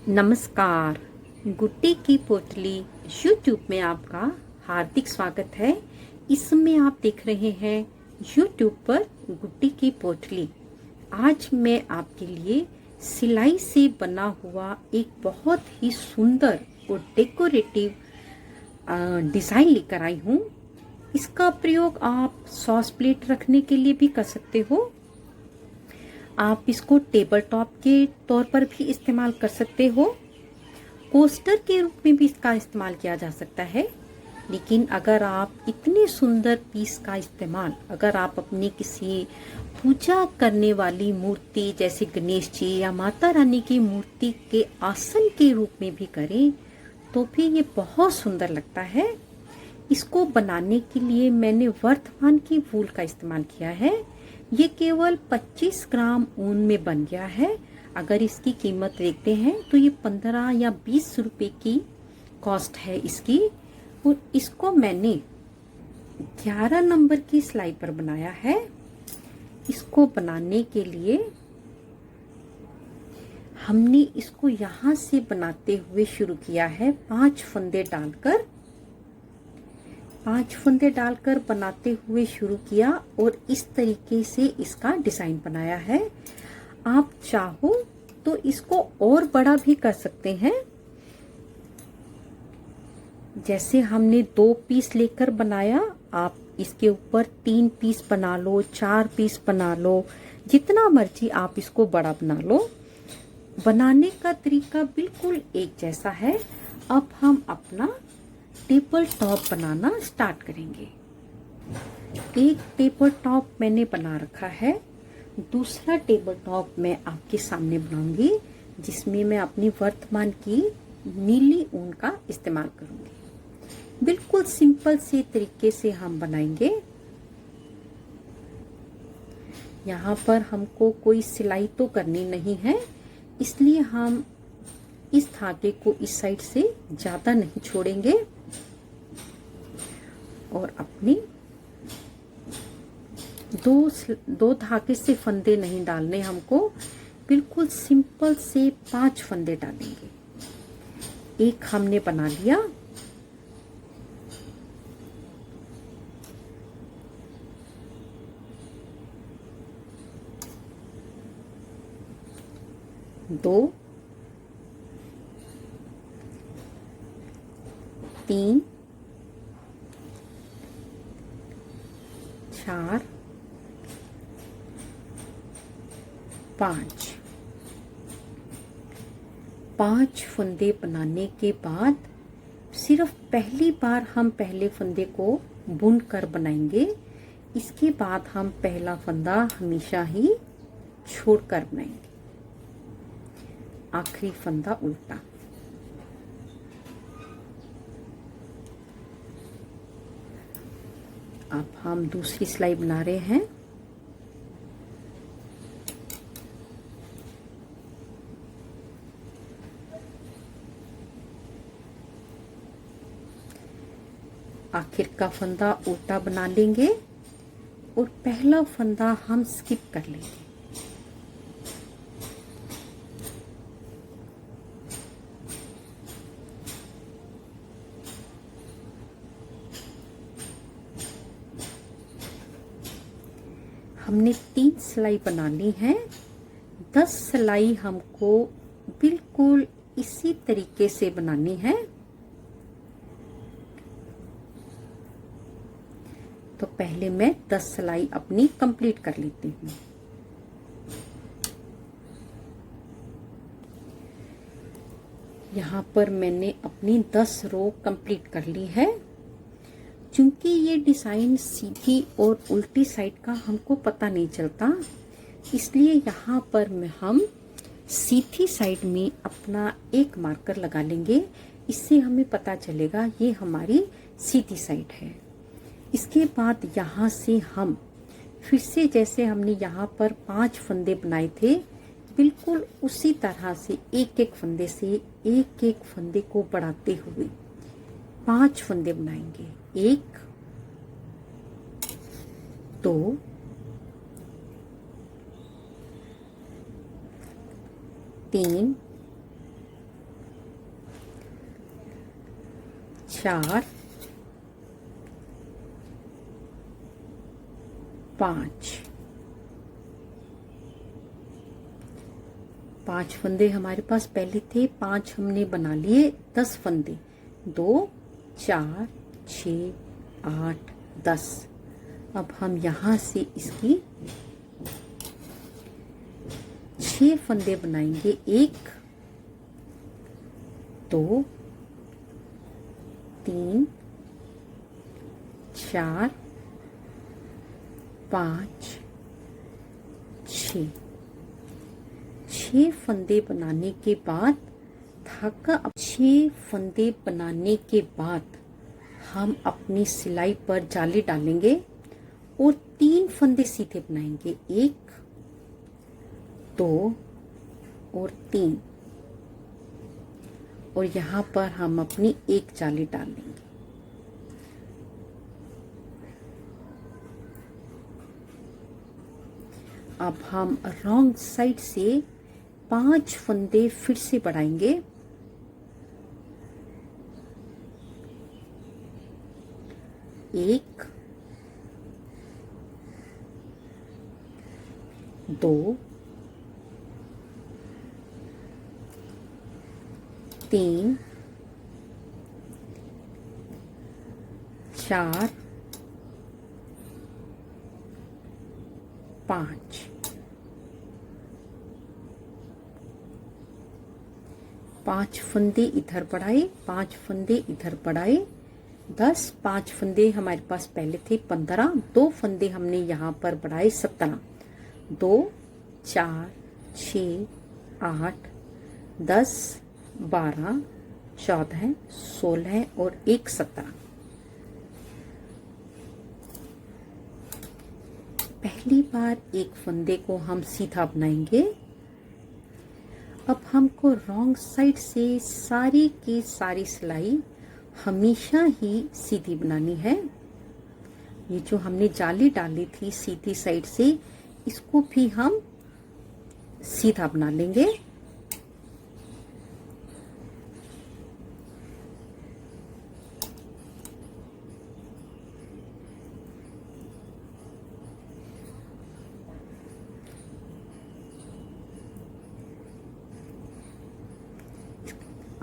नमस्कार। गुड्डी की पोटली यूट्यूब में आपका हार्दिक स्वागत है। इसमें आप देख रहे हैं यूट्यूब पर गुड्डी की पोटली। आज मैं आपके लिए सिलाई से बना हुआ एक बहुत ही सुंदर और डेकोरेटिव डिज़ाइन लेकर आई हूँ। इसका प्रयोग आप सॉस प्लेट रखने के लिए भी कर सकते हो। आप इसको टेबल टॉप के तौर पर भी इस्तेमाल कर सकते हो। कोस्टर के रूप में भी इसका इस्तेमाल किया जा सकता है। लेकिन अगर आप इतने सुंदर पीस का इस्तेमाल अगर आप अपनी किसी पूजा करने वाली मूर्ति जैसे गणेश जी या माता रानी की मूर्ति के आसन के रूप में भी करें तो भी ये बहुत सुंदर लगता है। इसको बनाने के लिए मैंने वर्धमान की वूल का इस्तेमाल किया है। ये केवल 25 ग्राम ऊन में बन गया है। अगर इसकी कीमत देखते हैं तो ये 15 या 20 रुपए की कॉस्ट है इसकी। और इसको मैंने 11 नंबर की सिलाई पर बनाया है। इसको बनाने के लिए हमने इसको यहाँ से बनाते हुए शुरू किया है। 5 फंदे डालकर बनाते हुए शुरू किया और इस तरीके से इसका डिजाइन बनाया है। आप चाहो तो इसको और बड़ा भी कर सकते हैं। जैसे हमने 2 पीस लेकर बनाया, आप इसके ऊपर 3 पीस बना लो, 4 पीस बना लो, जितना मर्जी आप इसको बड़ा बना लो। बनाने का तरीका बिल्कुल एक जैसा है। अब हम अपना टेबल टॉप बनाना स्टार्ट करेंगे। एक टेबल टॉप मैंने बना रखा है। दूसरा टेबल टॉप मैं आपके सामने बनाऊंगी जिसमें मैं अपनी वर्धमान की नीली ऊन का इस्तेमाल करूंगी। बिल्कुल सिंपल से तरीके से हम बनाएंगे। यहाँ पर हमको कोई सिलाई तो करनी नहीं है, इसलिए हम इस धागे को इस साइड से ज्यादा नहीं छोड़ेंगे और अपनी दो धागे से फंदे नहीं डालने हमको। बिल्कुल सिंपल से 5 फंदे डालेंगे। एक हमने बना लिया। दो, 3, 4, 5 फंदे बनाने के बाद सिर्फ पहली बार हम पहले फंदे को बुन कर बनाएंगे। इसके बाद हम पहला फंदा हमेशा ही छोड़कर बनाएंगे। आखिरी फंदा उल्टा। अब हम दूसरी सिलाई बना रहे हैं। आखिर का फंदा उल्टा बना लेंगे और पहला फंदा हम स्किप कर लेंगे। हमने 3 सिलाई बना ली है। 10 सिलाई हमको बिल्कुल इसी तरीके से बनानी है। तो पहले मैं 10 सिलाई अपनी कंप्लीट कर लेती हूँ। यहाँ पर मैंने अपनी 10 रो कंप्लीट कर ली है। क्योंकि ये डिजाइन सीधी और उल्टी साइड का हमको पता नहीं चलता, इसलिए यहाँ पर हम सीधी साइड में अपना एक मार्कर लगा लेंगे। इससे हमें पता चलेगा ये हमारी सीधी साइड है। इसके बाद यहाँ से हम फिर से जैसे हमने यहाँ पर 5 फंदे बनाए थे, बिल्कुल उसी तरह से एक एक फंदे से एक एक फंदे को बढ़ाते हुए 5 फंदे बनाएंगे। 1, 2, 3, 4 5 5 फंदे हमारे पास पहले थे, 5 हमने बना लिए, 10 फंदे, 2 4 6 8 10। अब हम यहां से इसकी 6 फंदे बनाएंगे, 1 2 3 4 5 6 6 फंदे बनाने के बाद धागा, 6 फंदे बनाने के बाद हम अपनी सिलाई पर जाली डालेंगे और 3 फंदे सीधे बनाएंगे, 1 2 और 3, और यहाँ पर हम अपनी एक जाली डाल देंगे। अब हम रॉन्ग साइड से 5 फंदे फिर से बढ़ाएंगे, 1 2 3 4 5। 5 फंदे इधर बढ़ाए, 5 फंदे इधर बढ़ाए, 10, 5 फंदे हमारे पास पहले थे, 15, 2 फंदे हमने यहाँ पर बढ़ाए, 17, 2 4 6 8 10 12 14 16 और 1 17। पहली बार एक फंदे को हम सीधा बनाएंगे। अब हमको रॉन्ग साइड से सारी की सारी सिलाई हमेशा ही सीधी बनानी है। ये जो हमने जाली डाली थी सीधी साइड से, इसको भी हम सीधा बना लेंगे।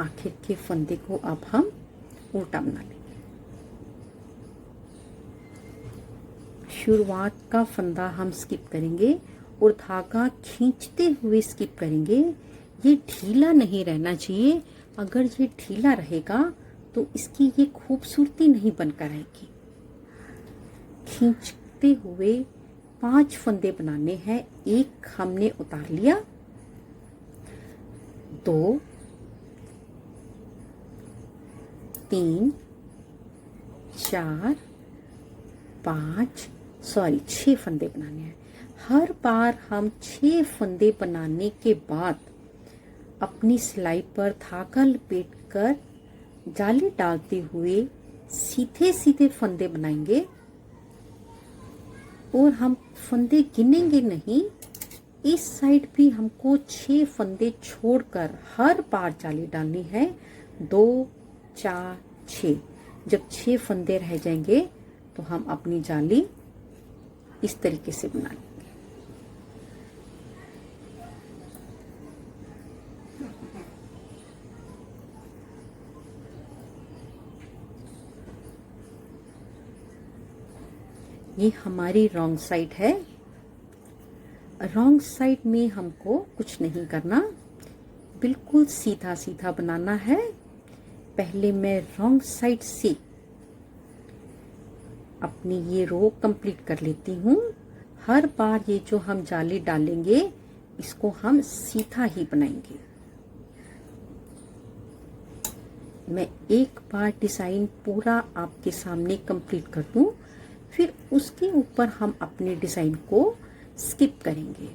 आखिर के फंदे को अब हम उल्टा बना लेंगे। शुरुआत का फंदा हम स्किप करेंगे और धागा खींचते हुए स्किप करेंगे। ये ढीला नहीं रहना चाहिए, अगर ये ढीला रहेगा तो इसकी ये खूबसूरती नहीं बनकर आएगी। खींचते हुए 5 फंदे बनाने हैं। 1 हमने उतार लिया, 2 3 4 5 6 फंदे बनाने हैं। हर बार हम 6 फंदे बनाने के बाद अपनी सिलाई पर धागा लपेट कर जाली डालते हुए सीधे सीधे फंदे बनाएंगे और हम फंदे गिनेंगे नहीं। इस साइड भी हमको 6 फंदे छोड़कर हर बार जाली डालनी है। 2 4 6। जब 6 फंदे रह जाएंगे तो हम अपनी जाली इस तरीके से बना लेंगे। ये हमारी रॉन्ग साइड है। रॉन्ग साइड में हमको कुछ नहीं करना, बिल्कुल सीधा सीधा बनाना है। पहले मैं रॉन्ग साइड से अपनी ये रो कंप्लीट कर लेती हूँ। हर बार ये जो हम जाली डालेंगे इसको हम सीधा ही बनाएंगे। मैं एक बार डिजाइन पूरा आपके सामने कंप्लीट कर दूं, फिर उसके ऊपर हम अपने डिजाइन को स्किप करेंगे।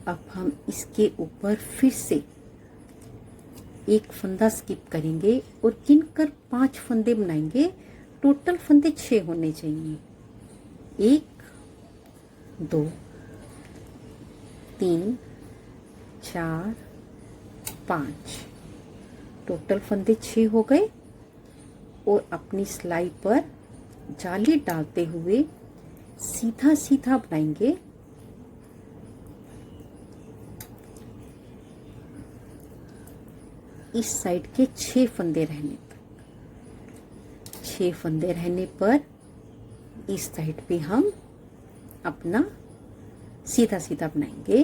अब हम इसके ऊपर फिर से एक फंदा स्किप करेंगे और गिनकर 5 फंदे बनाएंगे। टोटल फंदे 6 होने चाहिए। 1 2 3 4 5, टोटल फंदे 6 हो गए। और अपनी सिलाई पर जाली डालते हुए सीधा सीधा बनाएंगे। इस साइड के 6 फंदे रहने तक। 6 फंदे रहने पर इस साइड पे हम अपना सीधा सीधा बनाएंगे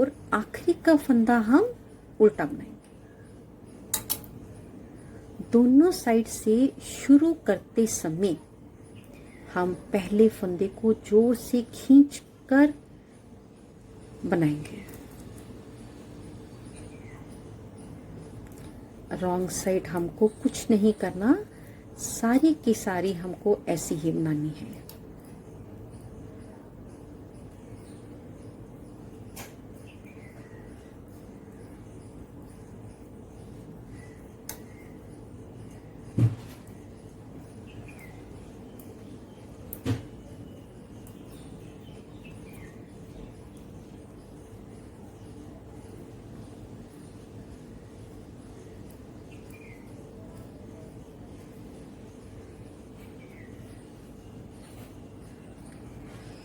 और आखिरी का फंदा हम उल्टा बनाएंगे। दोनों साइड से शुरू करते समय हम पहले फंदे को जोर से खींचकर बनाएंगे। रॉन्ग साइड हमको कुछ नहीं करना, सारी की सारी हमको ऐसी ही बनानी है।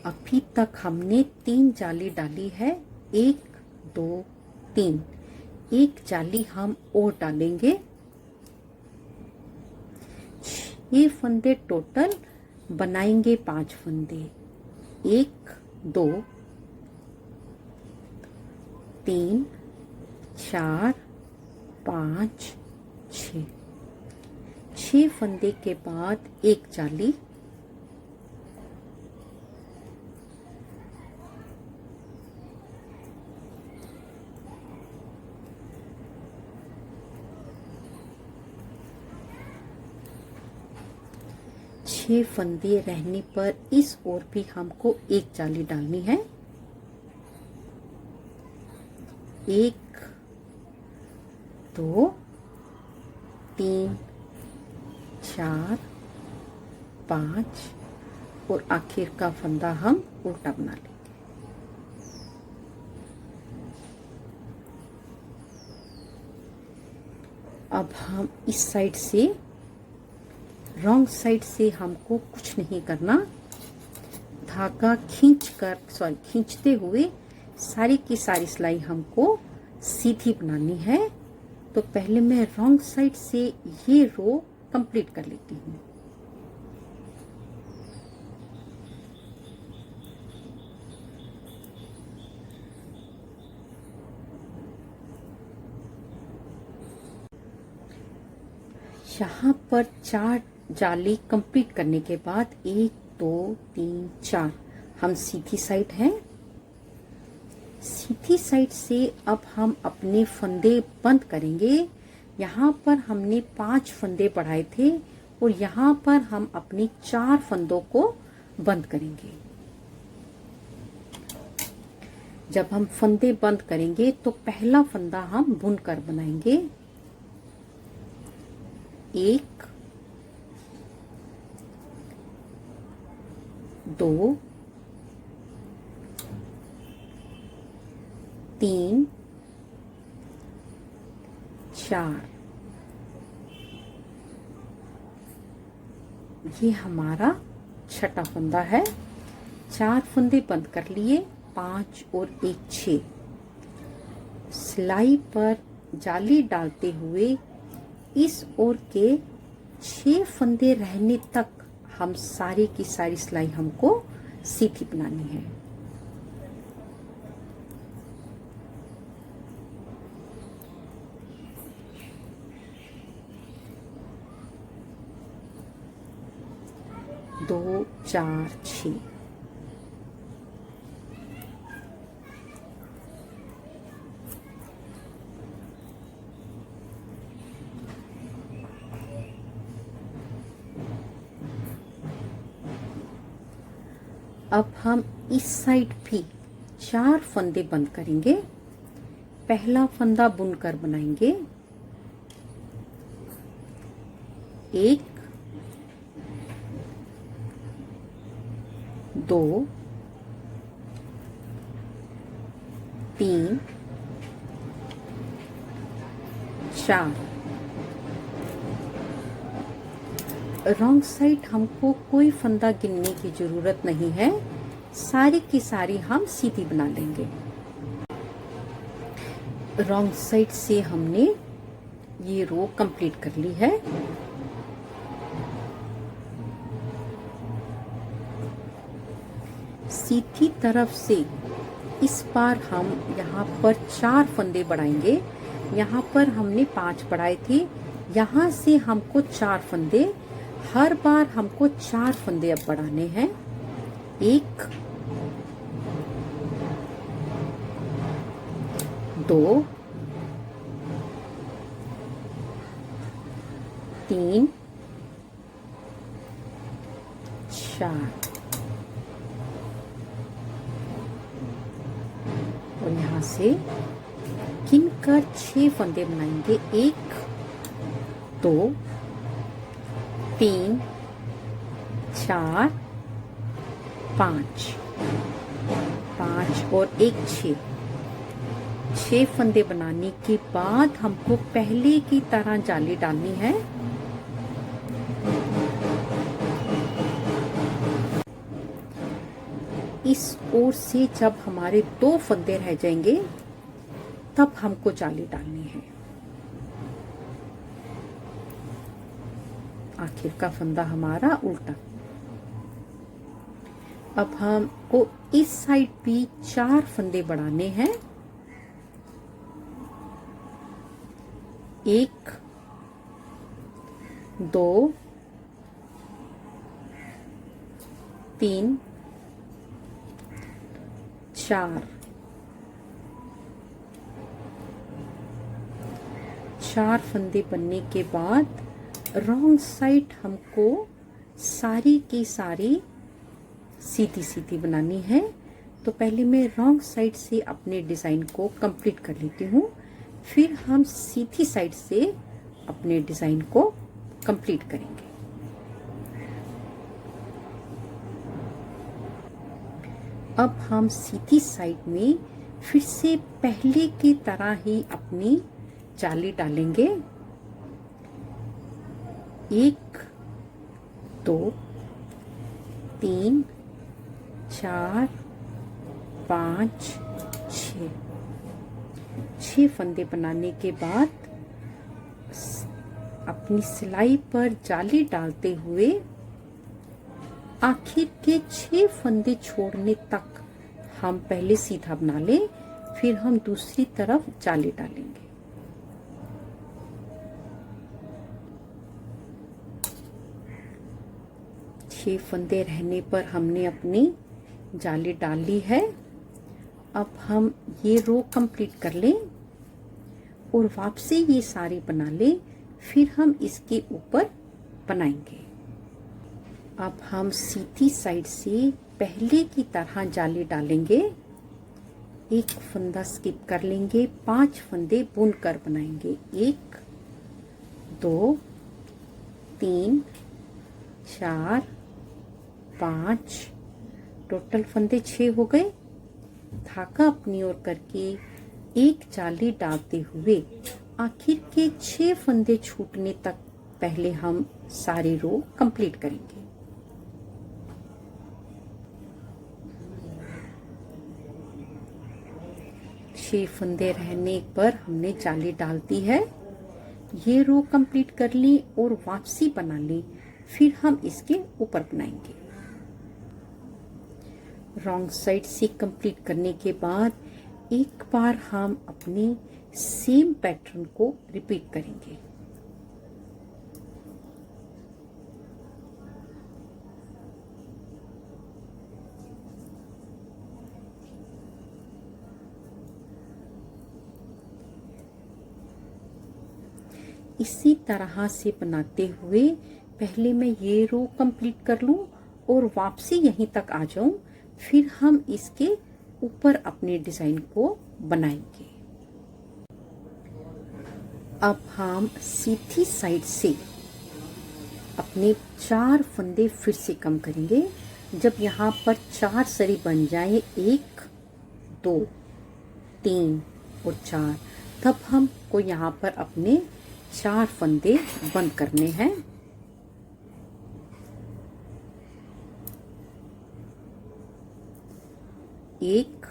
अभी तक हमने 3 जाली डाली है। 1 2 3, एक जाली हम और डालेंगे। 6 फंदे टोटल, बनाएंगे 5 फंदे। 1 2 3 4 5 6, 6 फंदे के बाद एक जाली। छह फंदे रहने पर इस ओर भी हमको एक जाली डालनी है। 1 2 3 4 5 और आखिर का फंदा हम उल्टा बना लेंगे। अब हम इस साइड से, रॉन्ग साइड से हमको कुछ नहीं करना। धागा खींचते हुए सारी की सारी सिलाई हमको सीधी बनानी है। तो पहले मैं रॉन्ग साइड से ये रो कंप्लीट कर लेती हूँ। यहाँ पर 4 जाली कंप्लीट करने के बाद 1 2 3 4 हम सीधी साइड हैं। सीधी साइड से अब हम अपने फंदे बंद करेंगे। यहाँ पर हमने 5 फंदे बढ़ाए थे और यहाँ पर हम अपने 4 फंदों को बंद करेंगे। जब हम फंदे बंद करेंगे तो पहला फंदा हम बुनकर बनाएंगे। 1 2 3 4, ये हमारा छठा फंदा है। 4 फंदे बंद कर लिए, 5 और 1 6। सिलाई पर जाली डालते हुए इस ओर के 6 फंदे रहने तक हम सारी की सारी सिलाई हमको सीधी बनानी है। दो 4 6, अब हम इस साइड भी 4 फंदे बंद करेंगे। पहला फंदा बुनकर बनाएंगे। 1 2 3 4। रॉन्ग साइड हमको कोई फंदा गिनने की जरूरत नहीं है, सारी की सारी हम सीधी बना लेंगे। रॉन्ग साइड से हमने ये रो कंप्लीट कर ली है। सीधी तरफ से इस बार हम यहाँ पर 4 फंदे बढ़ाएंगे। यहाँ पर हमने 5 बढ़ाए थे, यहाँ से हमको 4 फंदे, हर बार हमको 4 फंदे अब बढ़ाने हैं। 1 2 3 4 और यहाँ से गिनकर 6 फंदे बनाएंगे। 1 2 3 4 5 5 और 1 6 फंदे बनाने के बाद हमको पहले की तरह जाली डालनी है। इस ओर से जब हमारे 2 फंदे रह जाएंगे तब हमको जाली डालनी है। आखिर का फंदा हमारा उल्टा। अब हमको इस साइड भी 4 फंदे बढ़ाने हैं। 1 2 3 4 4 फंदे बनने के बाद रॉन्ग साइड हमको सारी की सारी सीधी सीधी बनानी है। तो पहले मैं रॉन्ग साइड से अपने डिजाइन को कंप्लीट कर लेती हूँ, फिर हम सीधी साइड से अपने डिजाइन को कंप्लीट करेंगे। अब हम सीधी साइड में फिर से पहले की तरह ही अपनी जाली डालेंगे। 1 2 3 4 5 6 फंदे बनाने के बाद अपनी सिलाई पर जाली डालते हुए आखिर के 6 फंदे छोड़ने तक हम पहले सीधा बना लें, फिर हम दूसरी तरफ जाली डालेंगे। छह फंदे रहने पर हमने अपनी जाली डाल ली है। अब हम ये रो कंप्लीट कर लें और वापसी ये सारी बना लें, फिर हम इसके ऊपर बनाएंगे। अब हम सीधी साइड से पहले की तरह जाली डालेंगे। 1 फंदा स्किप कर लेंगे, 5 फंदे बुनकर बनाएंगे। 1 2 3 4 5 टोटल फंदे 6 हो गए। धागा अपनी ओर करके एक जाली डालते हुए आखिर के 6 फंदे छूटने तक पहले हम सारी रो कंप्लीट करेंगे। छह फंदे रहने पर हमने जाली डाल दी है। ये रो कंप्लीट कर ली और वापसी बना ली, फिर हम इसके ऊपर बनाएंगे। रॉन्ग साइड से कंप्लीट करने के बाद एक बार हम अपने सेम पैटर्न को रिपीट करेंगे। इसी तरह से बनाते हुए पहले मैं ये रो कंप्लीट कर लूं और वापसी यहीं तक आ जाऊं, फिर हम इसके ऊपर अपने डिजाइन को बनाएंगे। अब हम सीधी साइड से अपने 4 फंदे फिर से कम करेंगे। जब यहाँ पर 4 सरी बन जाए, 1 2 3 और 4, तब हमको यहाँ पर अपने 4 फंदे बंद करने हैं। एक,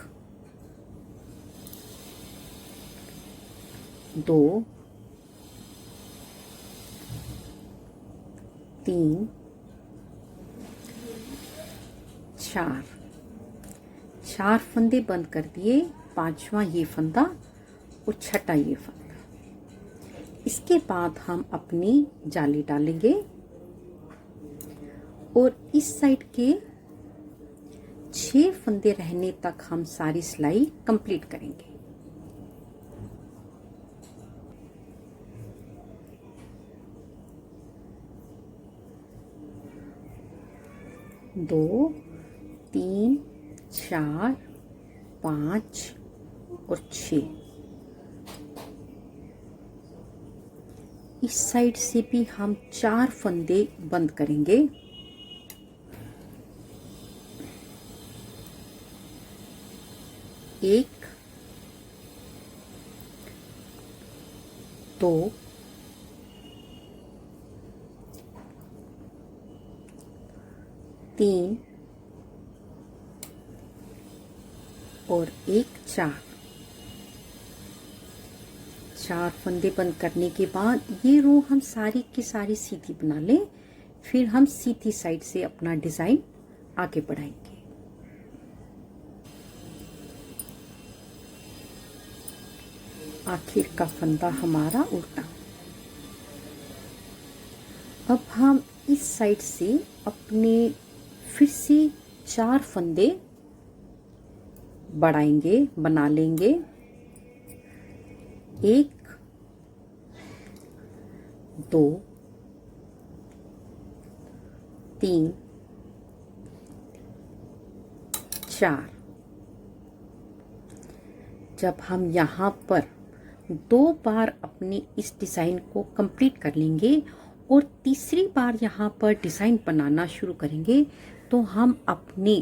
2 3 4 फंदे बंद कर दिए, 5वां ये फंदा और 6ठा ये फंदा। इसके बाद हम अपनी जाली डालेंगे और इस साइड के 6 फंदे रहने तक हम सारी सिलाई कंप्लीट करेंगे। दो, 3, 4, 5 और 6। इस साइड से भी हम 4 फंदे बंद करेंगे। एक, 2, 3 और 1, 4 फंदे बंद करने के बाद ये रो हम सारी की सारी सीधी बना लें। फिर हम सीधी साइड से अपना डिजाइन आगे बढ़ाएंगे। आखिर का फंदा हमारा उल्टा। अब हम इस साइड से अपने फिर से 4 फंदे बढ़ाएंगे, बना लेंगे। 1 2 3 4। जब हम यहाँ पर 2 बार अपने इस डिजाइन को कंप्लीट कर लेंगे और तीसरी बार यहाँ पर डिजाइन बनाना शुरू करेंगे, तो हम अपने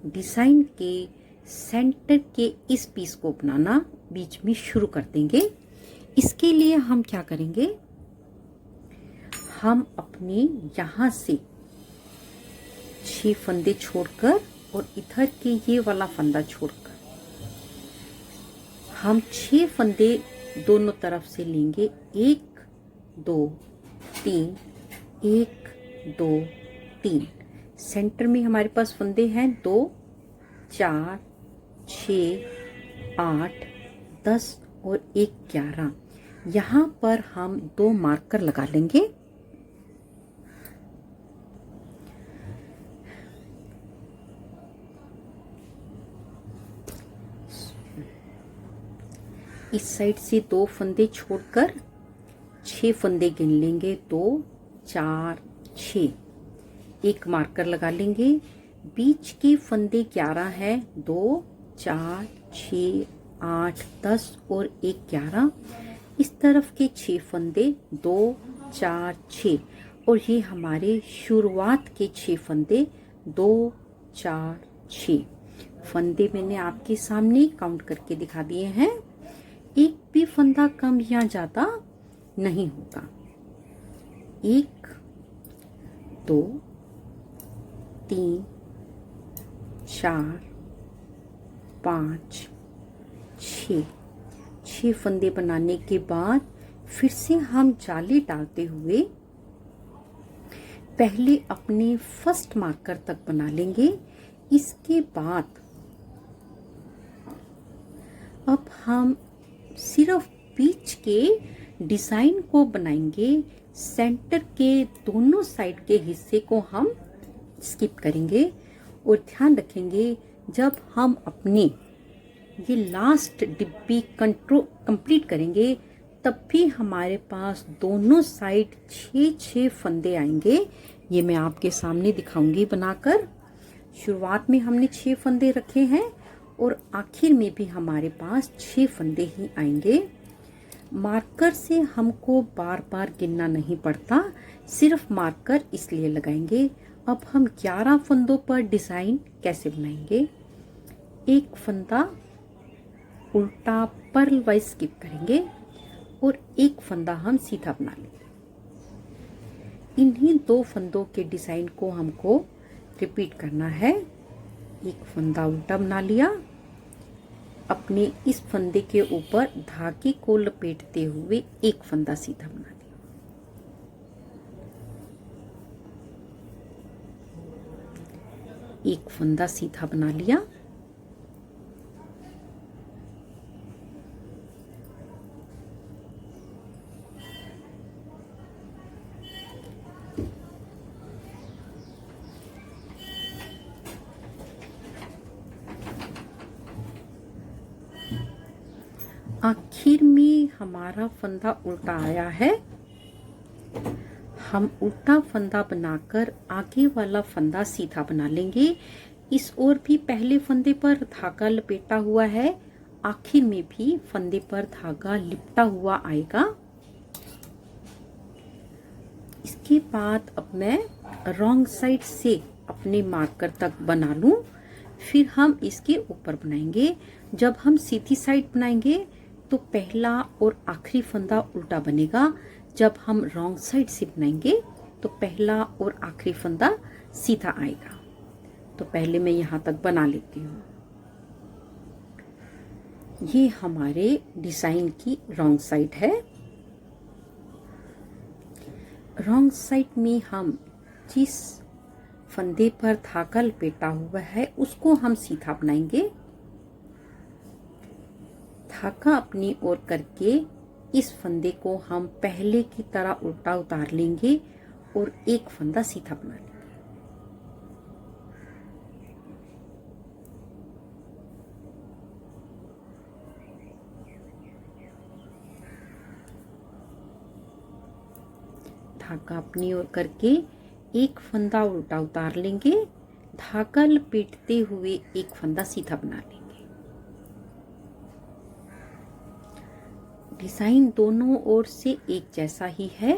डिजाइन के सेंटर के इस पीस को बनाना बीच में शुरू कर देंगे। इसके लिए हम क्या करेंगे, हम अपने यहाँ से 6 फंदे छोड़कर और इधर के ये वाला फंदा छोड़कर हम 6 फंदे दोनों तरफ से लेंगे। 1 2 3, 1 2 3। सेंटर में हमारे पास फंदे हैं 2 4 6 8 10 और 1 11। यहाँ पर हम 2 मार्कर लगा लेंगे। इस साइड से 2 फंदे छोड़कर 6 फंदे गिन लेंगे। 2 4 6, 1 मार्कर लगा लेंगे। बीच के फंदे 11 है। 2 4 6 8 10 और 1 11। इस तरफ के 6 फंदे 2 4 6 और ये हमारे शुरुआत के 6 फंदे 2 4 6 फंदे मैंने आपके सामने काउंट करके दिखा दिए हैं। एक भी फंदा कम या ज्यादा नहीं होगा। 1 2 3 4 5 6 फंदे बनाने के बाद फिर से हम जाली डालते हुए पहले अपने फर्स्ट मार्कर तक बना लेंगे। इसके बाद अब हम सिर्फ बीच के डिजाइन को बनाएंगे। सेंटर के दोनों साइड के हिस्से को हम स्किप करेंगे और ध्यान रखेंगे जब हम अपनी ये लास्ट डिब्बी कंप्लीट करेंगे तब भी हमारे पास दोनों साइड 6 फंदे आएंगे। ये मैं आपके सामने दिखाऊंगी बनाकर। शुरुआत में हमने 6 फंदे रखे हैं और आखिर में भी हमारे पास 6 फंदे ही आएंगे। मार्कर से हमको बार बार गिनना नहीं पड़ता, सिर्फ मार्कर इसलिए लगाएंगे। अब हम 11 फंदों पर डिज़ाइन कैसे बनाएंगे। एक फंदा उल्टा पर्ल वाइज स्किप करेंगे और एक फंदा हम सीधा बना लेंगे। इन्हीं 2 फंदों के डिज़ाइन को हमको रिपीट करना है। एक फंदा उल्टा बना लिया, अपने इस फंदे के ऊपर धागे को लपेटते हुए एक फंदा सीधा बना लिया। एक फंदा सीधा बना लिया, आखिर में हमारा फंदा उल्टा आया है। हम उल्टा फंदा बनाकर आगे वाला फंदा सीधा बना लेंगे। इस ओर भी पहले फंदे पर धागा लपेटा हुआ है, आखिर में भी फंदे पर धागा लिपटा हुआ आएगा। इसके बाद अब मैं रॉन्ग साइड से अपने मार्कर तक बना लूं, फिर हम इसके ऊपर बनाएंगे। जब हम सीधी साइड बनाएंगे तो पहला और आखिरी फंदा उल्टा बनेगा। जब हम रॉन्ग साइड से बनाएंगे तो पहला और आखिरी फंदा सीधा आएगा। तो पहले मैं यहाँ तक बना लेती हूँ। ये हमारे डिजाइन की रॉन्ग साइड है। रॉन्ग साइड में हम जिस फंदे पर धागा लपेटा हुआ है उसको हम सीधा बनाएंगे। धागा अपनी ओर करके इस फंदे को हम पहले की तरह उल्टा उतार लेंगे और एक फंदा सीधा बना लेंगे। धागा अपनी ओर करके एक फंदा उल्टा उतार लेंगे, धागा लपेटते हुए एक फंदा सीधा बना लेंगे। डिजाइन दोनों ओर से एक जैसा ही है।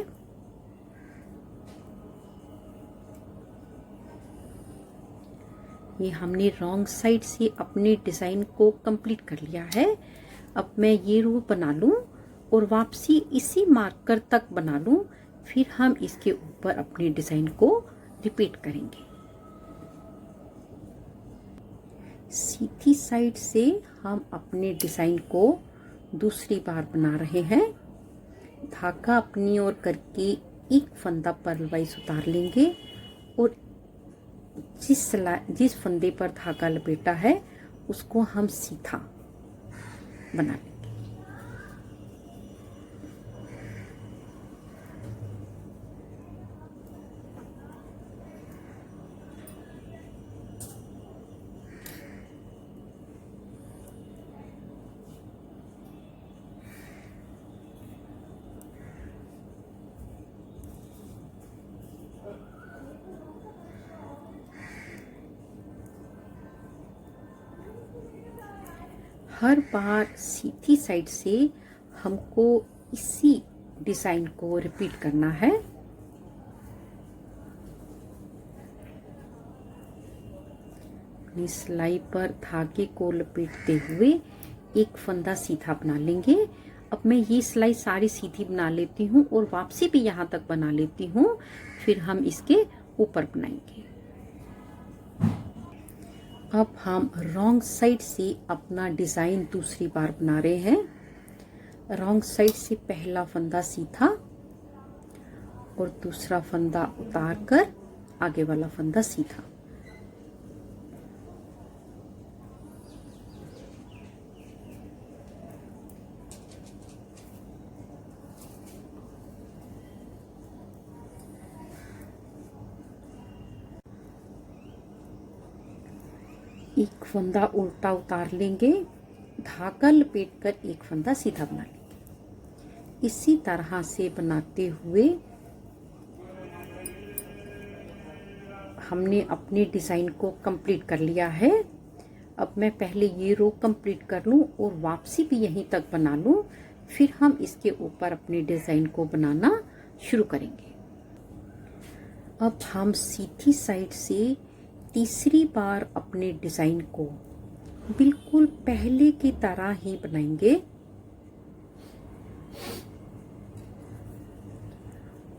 ये हमने रॉन्ग साइड से अपने डिजाइन को कंप्लीट कर लिया है। अब मैं ये रो बना लूं और वापसी इसी मार्कर तक बना लूं, फिर हम इसके ऊपर अपने डिजाइन को रिपीट करेंगे। सीधी साइड से हम अपने डिजाइन को दूसरी बार बना रहे हैं। धागा अपनी ओर करके एक फंदा पर्ल वाइज उतार लेंगे और जिस फंदे पर धागा लपेटा है उसको हम सीधा बना लेंगे। हर बार सीधी साइड से हमको इसी डिजाइन को रिपीट करना है। अपनी सिलाई पर धागे को लपेटते हुए एक फंदा सीधा बना लेंगे। अब मैं ये सिलाई सारी सीधी बना लेती हूँ और वापसी भी यहाँ तक बना लेती हूँ, फिर हम इसके ऊपर बनाएंगे। अब हम रॉन्ग साइड से अपना डिजाइन दूसरी बार बना रहे हैं। रॉन्ग साइड से पहला फंदा सीधा और दूसरा फंदा उतार कर आगे वाला फंदा सीधा। एक फंदा उल्टा उतार लेंगे, धागा लपेट कर एक फंदा सीधा बना लेंगे। इसी तरह से बनाते हुए हमने अपने डिजाइन को कंप्लीट कर लिया है। अब मैं पहले ये रो कंप्लीट कर लूं और वापसी भी यहीं तक बना लूं, फिर हम इसके ऊपर अपने डिज़ाइन को बनाना शुरू करेंगे। अब हम सीधी साइड से तीसरी बार अपने डिज़ाइन को बिल्कुल पहले की तरह ही बनाएंगे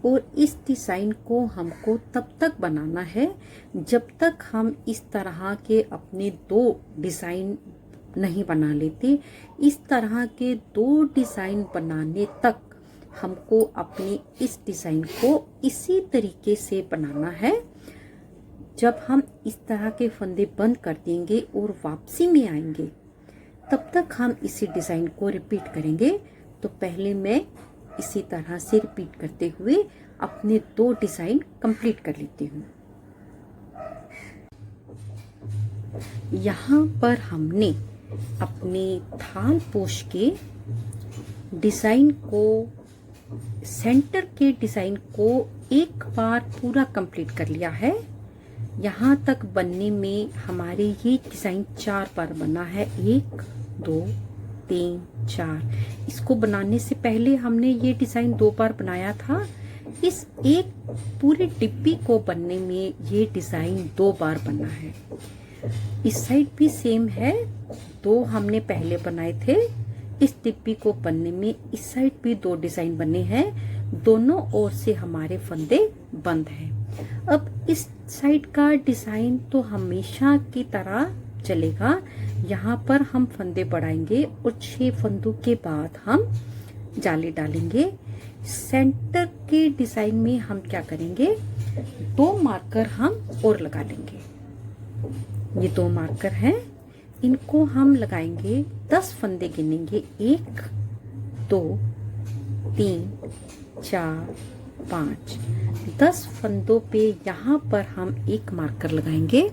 और इस डिज़ाइन को हमको तब तक बनाना है जब तक हम इस तरह के अपने 2 डिज़ाइन नहीं बना लेते। इस तरह के 2 डिज़ाइन बनाने तक हमको अपने इस डिज़ाइन को इसी तरीके से बनाना है। जब हम इस तरह के फंदे बंद कर देंगे और वापसी में आएंगे तब तक हम इसी डिज़ाइन को रिपीट करेंगे। तो पहले मैं इसी तरह से रिपीट करते हुए अपने 2 डिज़ाइन कंप्लीट कर लेती हूँ। यहाँ पर हमने अपने थाल पोश के डिज़ाइन को, सेंटर के डिज़ाइन को एक बार पूरा कंप्लीट कर लिया है। यहाँ तक बनने में हमारे ये डिज़ाइन 4 बार बना है। 1 2 3 4। इसको बनाने से पहले हमने ये डिज़ाइन 2 बार बनाया था। इस एक पूरे डिब्बी को बनने में ये डिज़ाइन 2 बार बना है। इस साइड भी सेम है, 2 हमने पहले बनाए थे। इस डिब्बी को बनने में इस साइड भी 2 डिज़ाइन बने हैं। दोनों ओर से हमारे फंदे बंद हैं। अब इस साइड का डिज़ाइन तो हमेशा की तरह चलेगा। यहाँ पर हम फंदे बढ़ाएंगे और 6 फंदों के बाद हम जाली डालेंगे। सेंटर के डिज़ाइन में हम क्या करेंगे, 2 मार्कर हम और लगा लेंगे। ये 2 मार्कर हैं, इनको हम लगाएंगे। 10 फंदे गिनेंगे। 1 2 3 4 5। 10 फंदों पे यहाँ पर हम एक मार्कर लगाएंगे।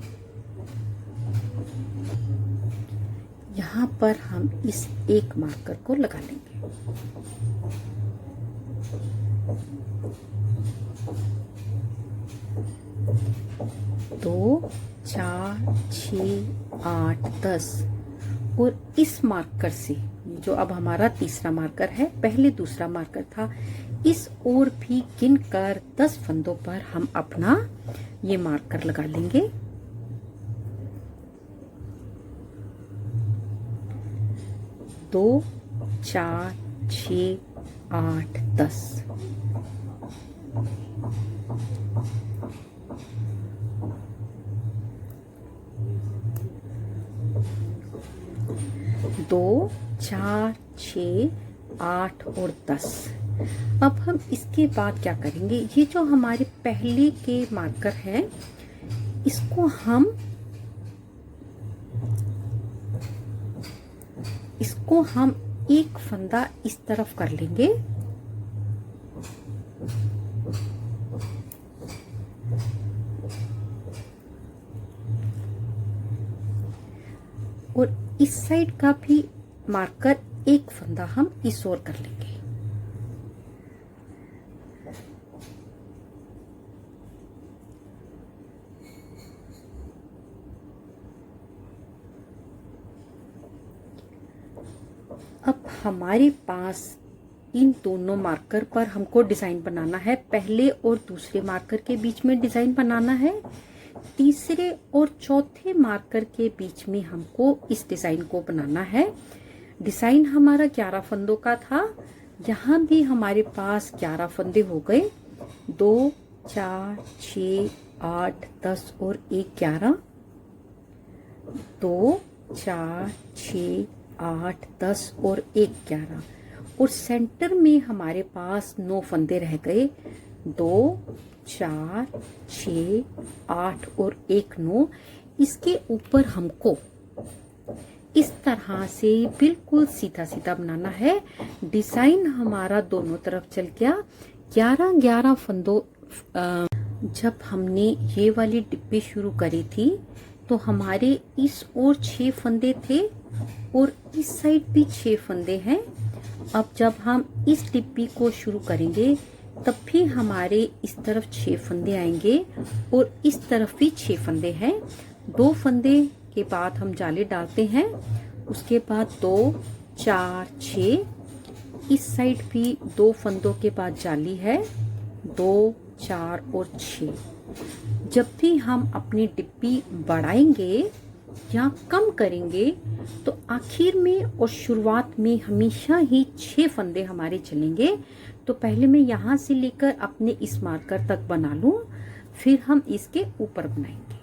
यहाँ पर हम इस एक मार्कर को लगा लेंगे। 2 4 6 8 10 और इस मार्कर से, जो अब हमारा तीसरा मार्कर है, पहले दूसरा मार्कर था, इस ओर भी गिनकर 10 फंदों पर हम अपना ये मार्कर लगा लेंगे। 2 4 6 8 10। दो 4 6 8 और 10। अब हम इसके बाद क्या करेंगे, ये जो हमारे पहले के मार्कर हैं इसको हम एक फंदा इस तरफ कर लेंगे और इस साइड का भी मार्कर एक फंदा हम इस ओर कर लेंगे। अब हमारे पास इन दोनों मार्कर पर हमको डिजाइन बनाना है। पहले और दूसरे मार्कर के बीच में डिजाइन बनाना है। तीसरे और चौथे मार्कर के बीच में हमको इस डिजाइन को बनाना है। डिजाइन हमारा 11 फंदों का था, यहाँ भी हमारे पास 11 फंदे हो गए। 2 4 6 8 10 और 1 11। 2 4 6 8 10 और 1 11 और सेंटर में हमारे पास 9 फंदे रह गए। 2 4 6 8 और 1 9। इसके ऊपर हमको इस तरह से बिल्कुल सीधा सीधा बनाना है। डिजाइन हमारा दोनों तरफ चल गया। 11 फंदों जब हमने ये वाली डिब्बी शुरू करी थी तो हमारे इस ओर 6 फंदे थे और इस साइड भी 6 फंदे हैं। अब जब हम इस डिब्बी को शुरू करेंगे तब भी हमारे इस तरफ 6 फंदे आएंगे और इस तरफ भी 6 फंदे हैं। 2 फंदे के बाद हम जाली डालते हैं। उसके बाद 2 4 6 इस साइड भी 2 फंदों के बाद जाली है, 2, 4 और 6। जब भी हम अपनी डिब्बी बढ़ाएंगे या कम करेंगे तो आखिर में और शुरुआत में हमेशा ही 6 फंदे हमारे चलेंगे। तो पहले मैं यहाँ से लेकर अपने इस मार्कर तक बना लूं, फिर हम इसके ऊपर बनाएंगे।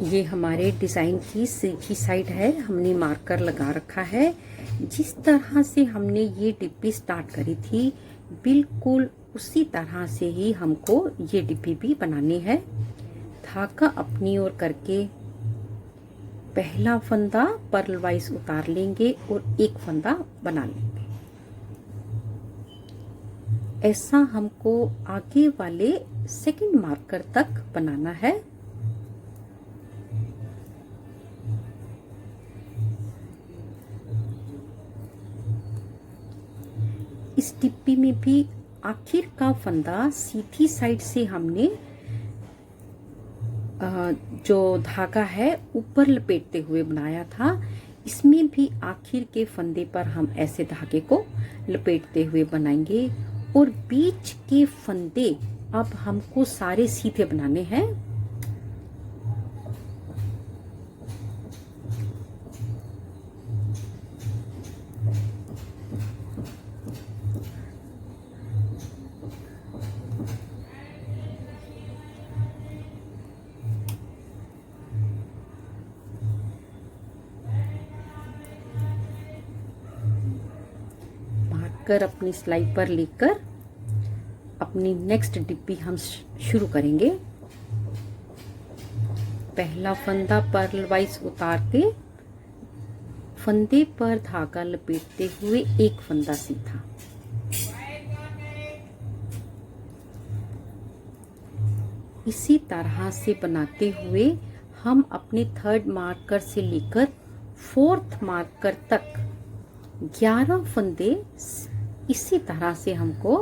ये हमारे डिजाइन की सीधी साइड है, हमने मार्कर लगा रखा है। जिस तरह से हमने ये डिब्बी स्टार्ट करी थी बिल्कुल उसी तरह से ही हमको ये डिब्बी भी बनानी है। धागा अपनी ओर करके पहला फंदा पर्ल वाइज उतार लेंगे और एक फंदा बना लेंगे। ऐसा हमको आगे वाले सेकंड मार्कर तक बनाना है। इस डिब्बी में भी आखिर का फंदा सीधी साइड से हमने जो धागा है ऊपर लपेटते हुए बनाया था, इसमें भी आखिर के फंदे पर हम ऐसे धागे को लपेटते हुए बनाएंगे और बीच के फंदे अब हमको सारे सीधे बनाने हैं। कर अपनी सिलाई पर लेकर अपनी नेक्स्ट डिब्बी हम शुरू करेंगे। पहला फंदा पर्ल वाइज उतार के फंदे पर धागा लपेटते हुए एक फंदा सीधा, इसी तरह से बनाते हुए हम अपने थर्ड मार्कर से लेकर फोर्थ मार्कर तक 11 फंदे इसी तरह से हमको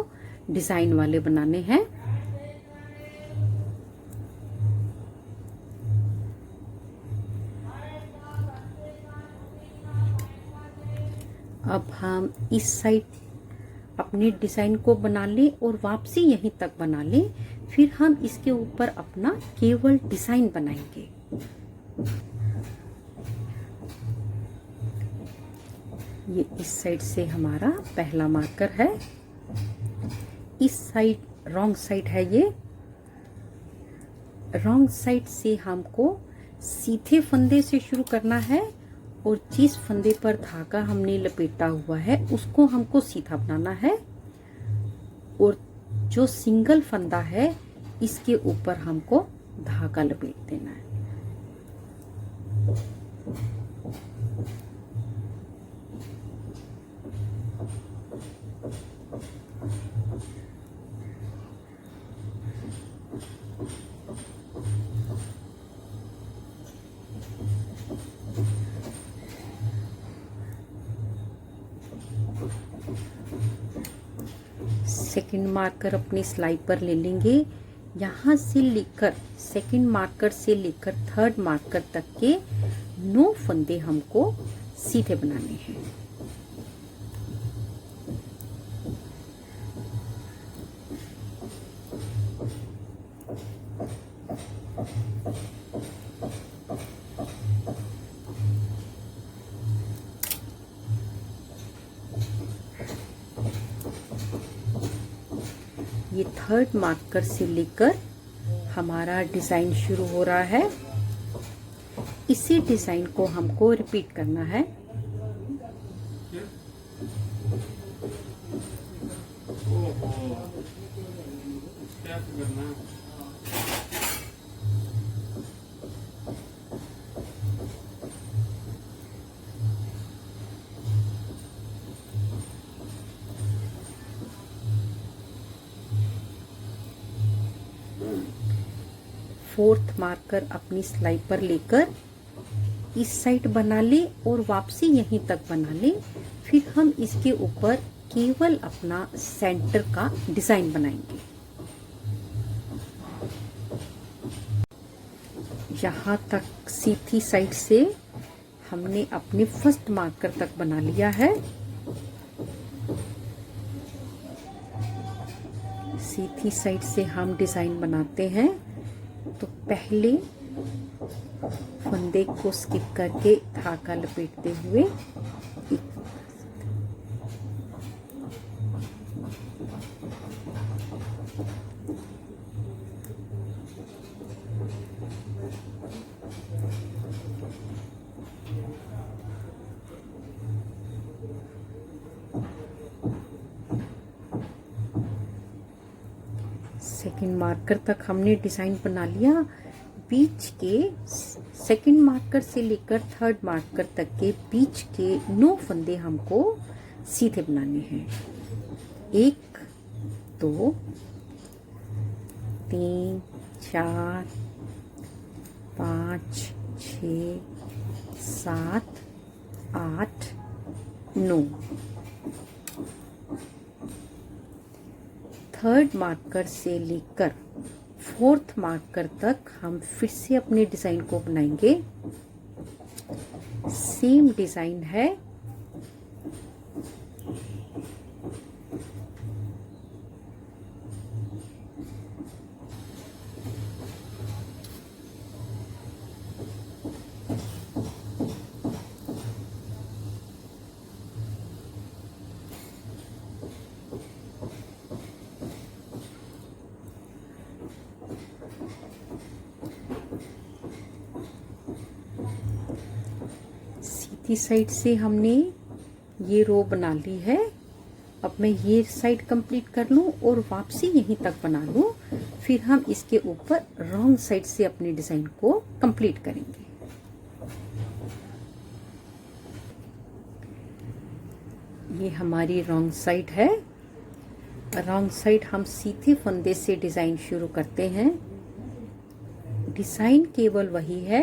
डिजाइन वाले बनाने हैं। अब हम इस साइड अपने डिजाइन को बना लें और वापसी यहीं तक बना लें, फिर हम इसके ऊपर अपना केवल डिजाइन बनाएंगे। ये इस साइड से हमारा पहला मार्कर है, इस साइड रॉन्ग साइड है। ये रॉन्ग साइड से हमको सीधे फंदे से शुरू करना है और जिस फंदे पर धागा हमने लपेटा हुआ है उसको हमको सीधा बनाना है और जो सिंगल फंदा है इसके ऊपर हमको धागा लपेट देना है। सेकंड मार्कर अपनी सिलाई पर ले लेंगे। यहाँ से लेकर सेकंड मार्कर से लेकर थर्ड मार्कर तक के 9 फंदे हमको सीधे बनाने हैं। ये थर्ड मार्कर से लेकर हमारा डिजाइन शुरू हो रहा है। इसी डिजाइन को हमको रिपीट करना है। फोर्थ मार्कर अपनी सिलाई पर लेकर इस साइड बना ले और वापसी यहीं तक बना ले, फिर हम इसके ऊपर केवल अपना सेंटर का डिजाइन बनाएंगे। यहाँ तक सीधी साइड से हमने अपने फर्स्ट मार्कर तक बना लिया है। सीधी साइड से हम डिज़ाइन बनाते हैं, तो पहले फंदे को स्किप करके धागा लपेटते हुए सेकंड मार्कर तक हमने डिज़ाइन बना लिया। बीच के सेकंड मार्कर से लेकर थर्ड मार्कर तक के बीच के 9 फंदे हमको सीधे बनाने हैं। 1 2 3 4 5 6 7 8 9। थर्ड मार्कर से लेकर फोर्थ मार्कर तक हम फिर से अपने डिज़ाइन को बनाएंगे। सेम डिज़ाइन है, सीधी साइड से हमने ये रो बना ली है। अब मैं ये साइड कंप्लीट कर लूं और वापसी यहीं तक बना लूं, फिर हम इसके ऊपर रॉन्ग साइड से अपने डिजाइन को कंप्लीट करेंगे। ये हमारी रॉन्ग साइड है। रॉन्ग साइड हम सीधे फंदे से डिजाइन शुरू करते हैं। डिजाइन केवल वही है,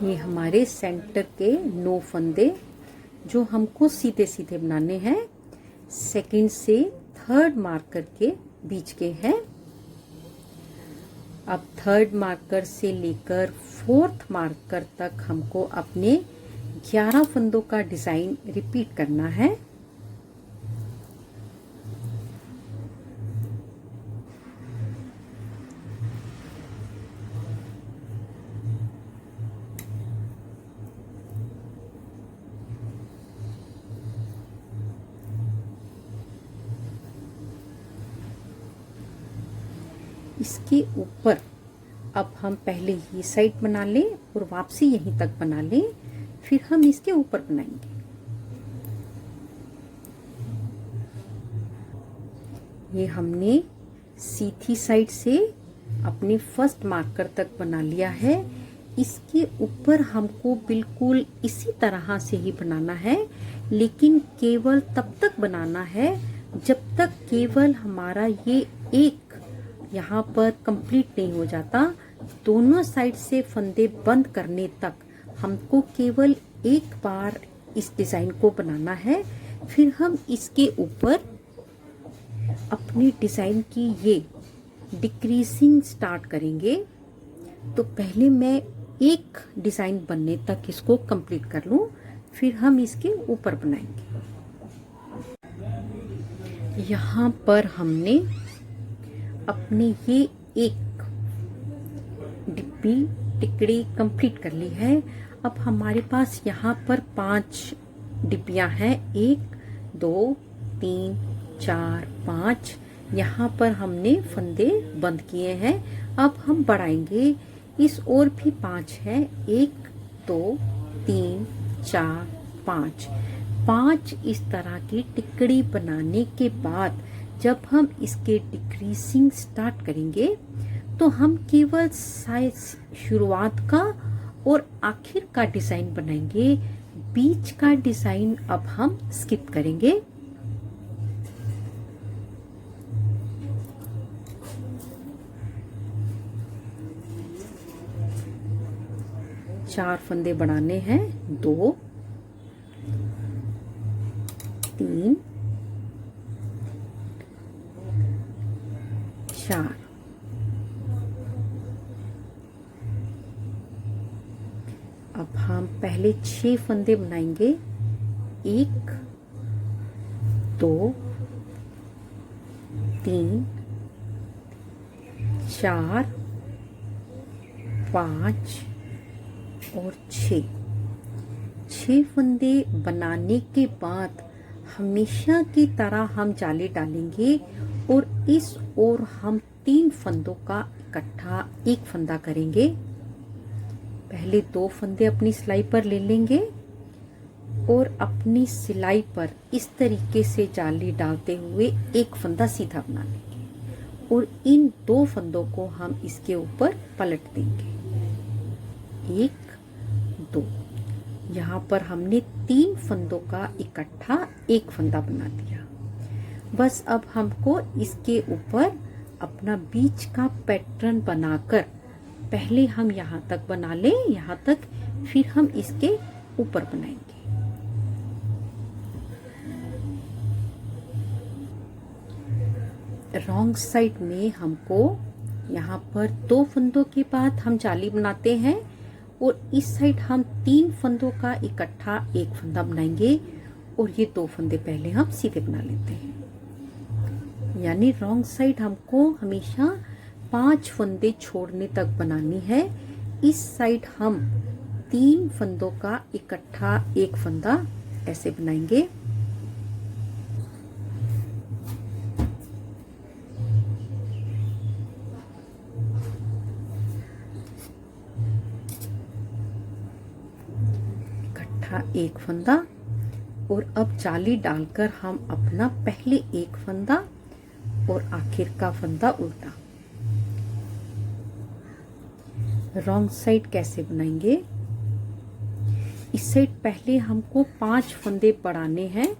ये हमारे सेंटर के 9 फंदे जो हमको सीधे सीधे बनाने हैं, सेकंड से थर्ड मार्कर के बीच के हैं। अब थर्ड मार्कर से लेकर फोर्थ मार्कर तक हमको अपने 11 फंदों का डिजाइन रिपीट करना है। इसके ऊपर अब हम पहले ये साइड बना लें और वापसी यहीं तक बना लें, फिर हम इसके ऊपर बनाएंगे। ये हमने सीधी साइड से अपने फर्स्ट मार्कर तक बना लिया है। इसके ऊपर हमको बिल्कुल इसी तरह से ही बनाना है, लेकिन केवल तब तक बनाना है जब तक केवल हमारा ये एक यहाँ पर कंप्लीट नहीं हो जाता। दोनों साइड से फंदे बंद करने तक हमको केवल एक बार इस डिजाइन को बनाना है। फिर हम इसके ऊपर अपनी डिजाइन की ये डिक्रीजिंग स्टार्ट करेंगे। तो पहले मैं एक डिजाइन बनने तक इसको कंप्लीट कर लूं, फिर हम इसके ऊपर बनाएंगे। यहाँ पर हमने अपनी ये एक डिब्बी टिकड़ी कंप्लीट कर ली है। अब हमारे पास यहाँ पर 5 डिब्बियाँ हैं, 1 2 3 4 5। यहाँ पर हमने फंदे बंद किए हैं। अब हम बढ़ाएंगे, इस और भी 5 हैं, 1 2 3 4 5। 5 इस तरह की टिकड़ी बनाने के बाद जब हम इसके डिक्रीजिंग स्टार्ट करेंगे तो हम केवल साइज शुरुआत का और आखिर का डिजाइन बनाएंगे। बीच का डिजाइन अब हम स्किप करेंगे। 4 फंदे बढ़ाने हैं, 2 3 4। अब हम पहले 6 फंदे बनाएंगे, 1 2 3 4 5 और 6 फंदे बनाने के बाद हमेशा की तरह हम जाली डालेंगे और इस ओर हम 3 फंदों का इकट्ठा एक फंदा करेंगे। पहले 2 फंदे अपनी सिलाई पर ले लेंगे और अपनी सिलाई पर इस तरीके से जाली डालते हुए एक फंदा सीधा बना लेंगे और इन 2 फंदों को हम इसके ऊपर पलट देंगे, 1 2। यहाँ पर हमने 3 फंदों का इकट्ठा एक फंदा बना दिया। बस अब हमको इसके ऊपर अपना बीच का पैटर्न बनाकर पहले हम यहाँ तक बना लें, यहाँ तक, फिर हम इसके ऊपर बनाएंगे। रॉन्ग साइड में हमको यहाँ पर 2 फंदों के बाद हम जाली बनाते हैं और इस साइड हम 3 फंदों का इकट्ठा एक फंदा बनाएंगे और ये 2 फंदे पहले हम सीधे बना लेते हैं। यानी रॉन्ग साइड हमको हमेशा 5 फंदे छोड़ने तक बनानी है। इस साइड हम 3 फंदों का इकट्ठा एक फंदा ऐसे बनाएंगे। एक फंदा और अब जाली डालकर हम अपना पहले एक फंदा और आखिर का फंदा उल्टा। रॉन्ग साइड कैसे बनाएंगे? इस साइड पहले हमको 5 फंदे बढ़ाने हैं,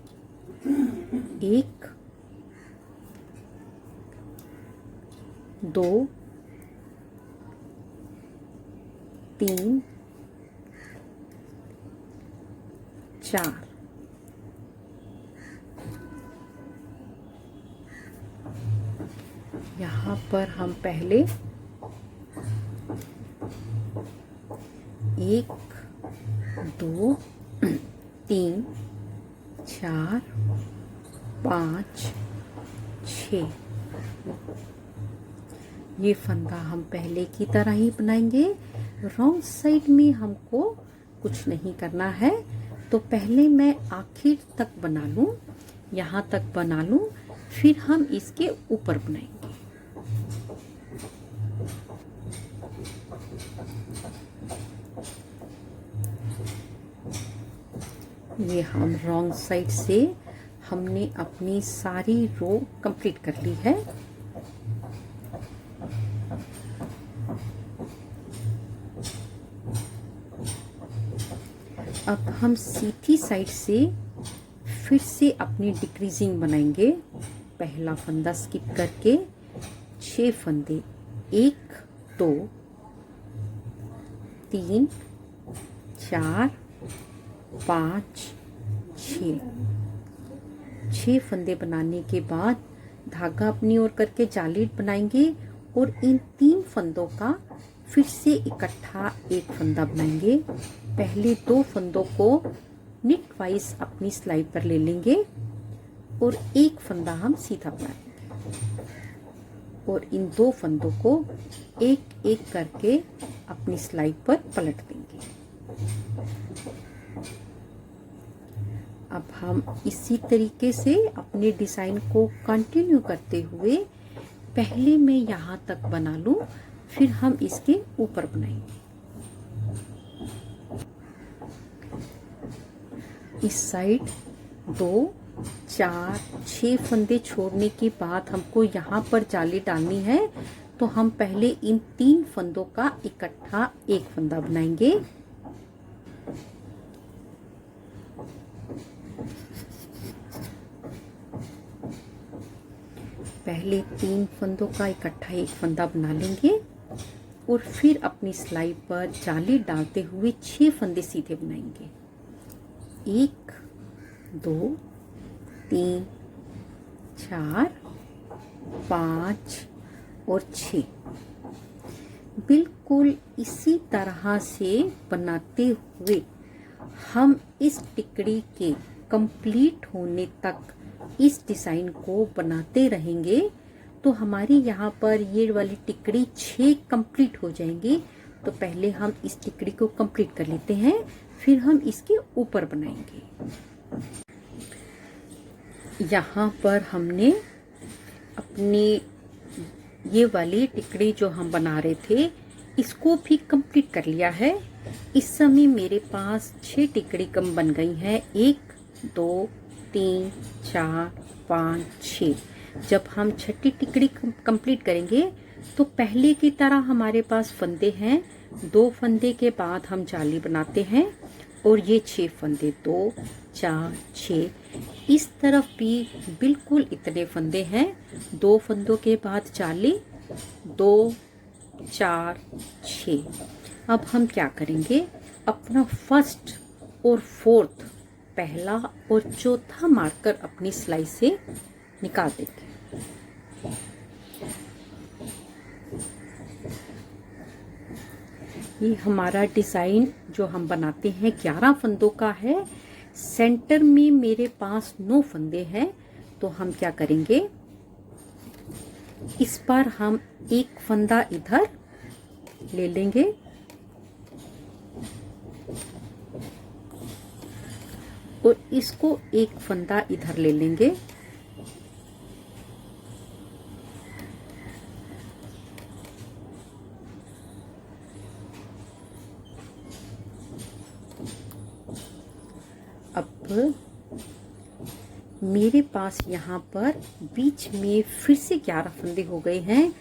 1 2 3 4। यहाँ पर हम पहले 1 2 3 4 5 6 ये फंदा हम पहले की तरह ही बनाएंगे। रॉन्ग साइड में हमको कुछ नहीं करना है, तो पहले मैं आखिर तक बना लूं, यहाँ तक बना लूं, फिर हम इसके ऊपर बनाएंगे। ये हम रॉन्ग साइड से हमने अपनी सारी रो कंप्लीट कर ली है। अब हम सीधी साइड से फिर से अपनी डिक्रीजिंग बनाएंगे। पहला फंदा स्किप करके 6 फंदे, 1 2 3 4 5 6 फंदे बनाने के बाद धागा अपनी ओर करके जाली बनाएंगे और इन 3 फंदों का फिर से इकट्ठा एक फंदा बनाएंगे। पहले 2 फंदों को निट वाइज अपनी सिलाई पर ले लेंगे और एक फंदा हम सीधा बनाएंगे और इन 2 फंदों को एक एक करके अपनी सिलाई पर पलट देंगे। अब हम इसी तरीके से अपने डिजाइन को कंटिन्यू करते हुए पहले मैं यहाँ तक बना लूं, फिर हम इसके ऊपर बनाएंगे। इस साइड 2 4 6 फंदे छोड़ने के बाद हमको यहाँ पर जाली डालनी है, तो हम पहले इन 3 फंदों का इकट्ठा एक फंदा बनाएंगे। पहले 3 फंदों का इकट्ठा एक फंदा बना लेंगे और फिर अपनी सिलाई पर जाली डालते हुए 6 फंदे सीधे बनाएंगे। 1 2 3 4 5 और 6। बिल्कुल इसी तरह से बनाते हुए हम इस टिकड़ी के कंप्लीट होने तक इस डिज़ाइन को बनाते रहेंगे। तो हमारी यहाँ पर ये वाली टिकड़ी 6 कंप्लीट हो जाएंगी। तो पहले हम इस टिकड़ी को कंप्लीट कर लेते हैं, फिर हम इसके ऊपर बनाएंगे। यहाँ पर हमने अपनी ये वाली टिकड़ी जो हम बना रहे थे इसको भी कंप्लीट कर लिया है। इस समय मेरे पास 6 टिकड़ी कम बन गई हैं। 1 2 3 4 5 6। जब हम छठी टिकड़ी कंप्लीट करेंगे तो पहले की तरह हमारे पास फंदे हैं। 2 फंदे के बाद हम जाली बनाते हैं और ये 6 फंदे 2 4 6। इस तरफ भी बिल्कुल इतने फंदे हैं। 2 फंदों के बाद जाली 2 4 6। अब हम क्या करेंगे, अपना फर्स्ट और फोर्थ, पहला और चौथा मार्कर अपनी सिलाई से निकाल देंगे। ये हमारा डिज़ाइन जो हम बनाते हैं 11 फंदों का है। सेंटर में मेरे पास 9 फंदे हैं। तो हम क्या करेंगे, इस पर हम एक फंदा इधर ले लेंगे और इसको एक फंदा इधर ले लेंगे। अब मेरे पास यहाँ पर बीच में फिर से 11 फंदे हो गए हैं।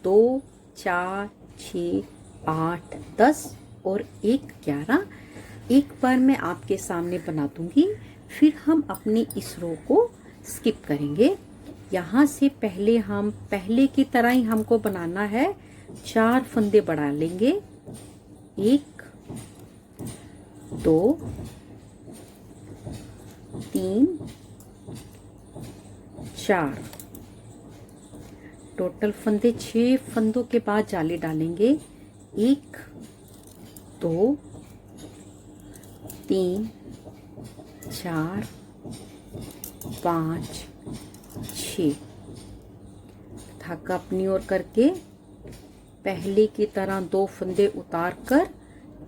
2 4 6 8 10 और 1 11। एक बार मैं आपके सामने बना दूंगी, फिर हम अपनी इस रो को स्किप करेंगे। यहाँ से पहले हम पहले की तरह ही हमको बनाना है। 4 फंदे बढ़ा लेंगे। 1 2 3 4। टोटल फंदे 6 फंदों के बाद जाली डालेंगे। 1 2 3 4 5 6। धागा अपनी ओर करके पहले की तरह 2 फंदे उतार कर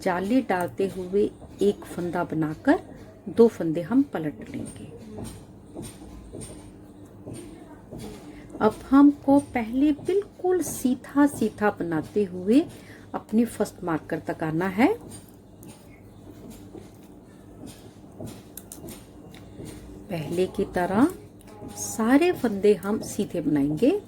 जाली डालते हुए एक फंदा बनाकर 2 फंदे हम पलट लेंगे। अब हमको पहले बिल्कुल सीधा सीधा बनाते हुए अपने फर्स्ट मार्कर तक आना है। पहले की तरह सारे फंदे हम सीधे बनाएंगे।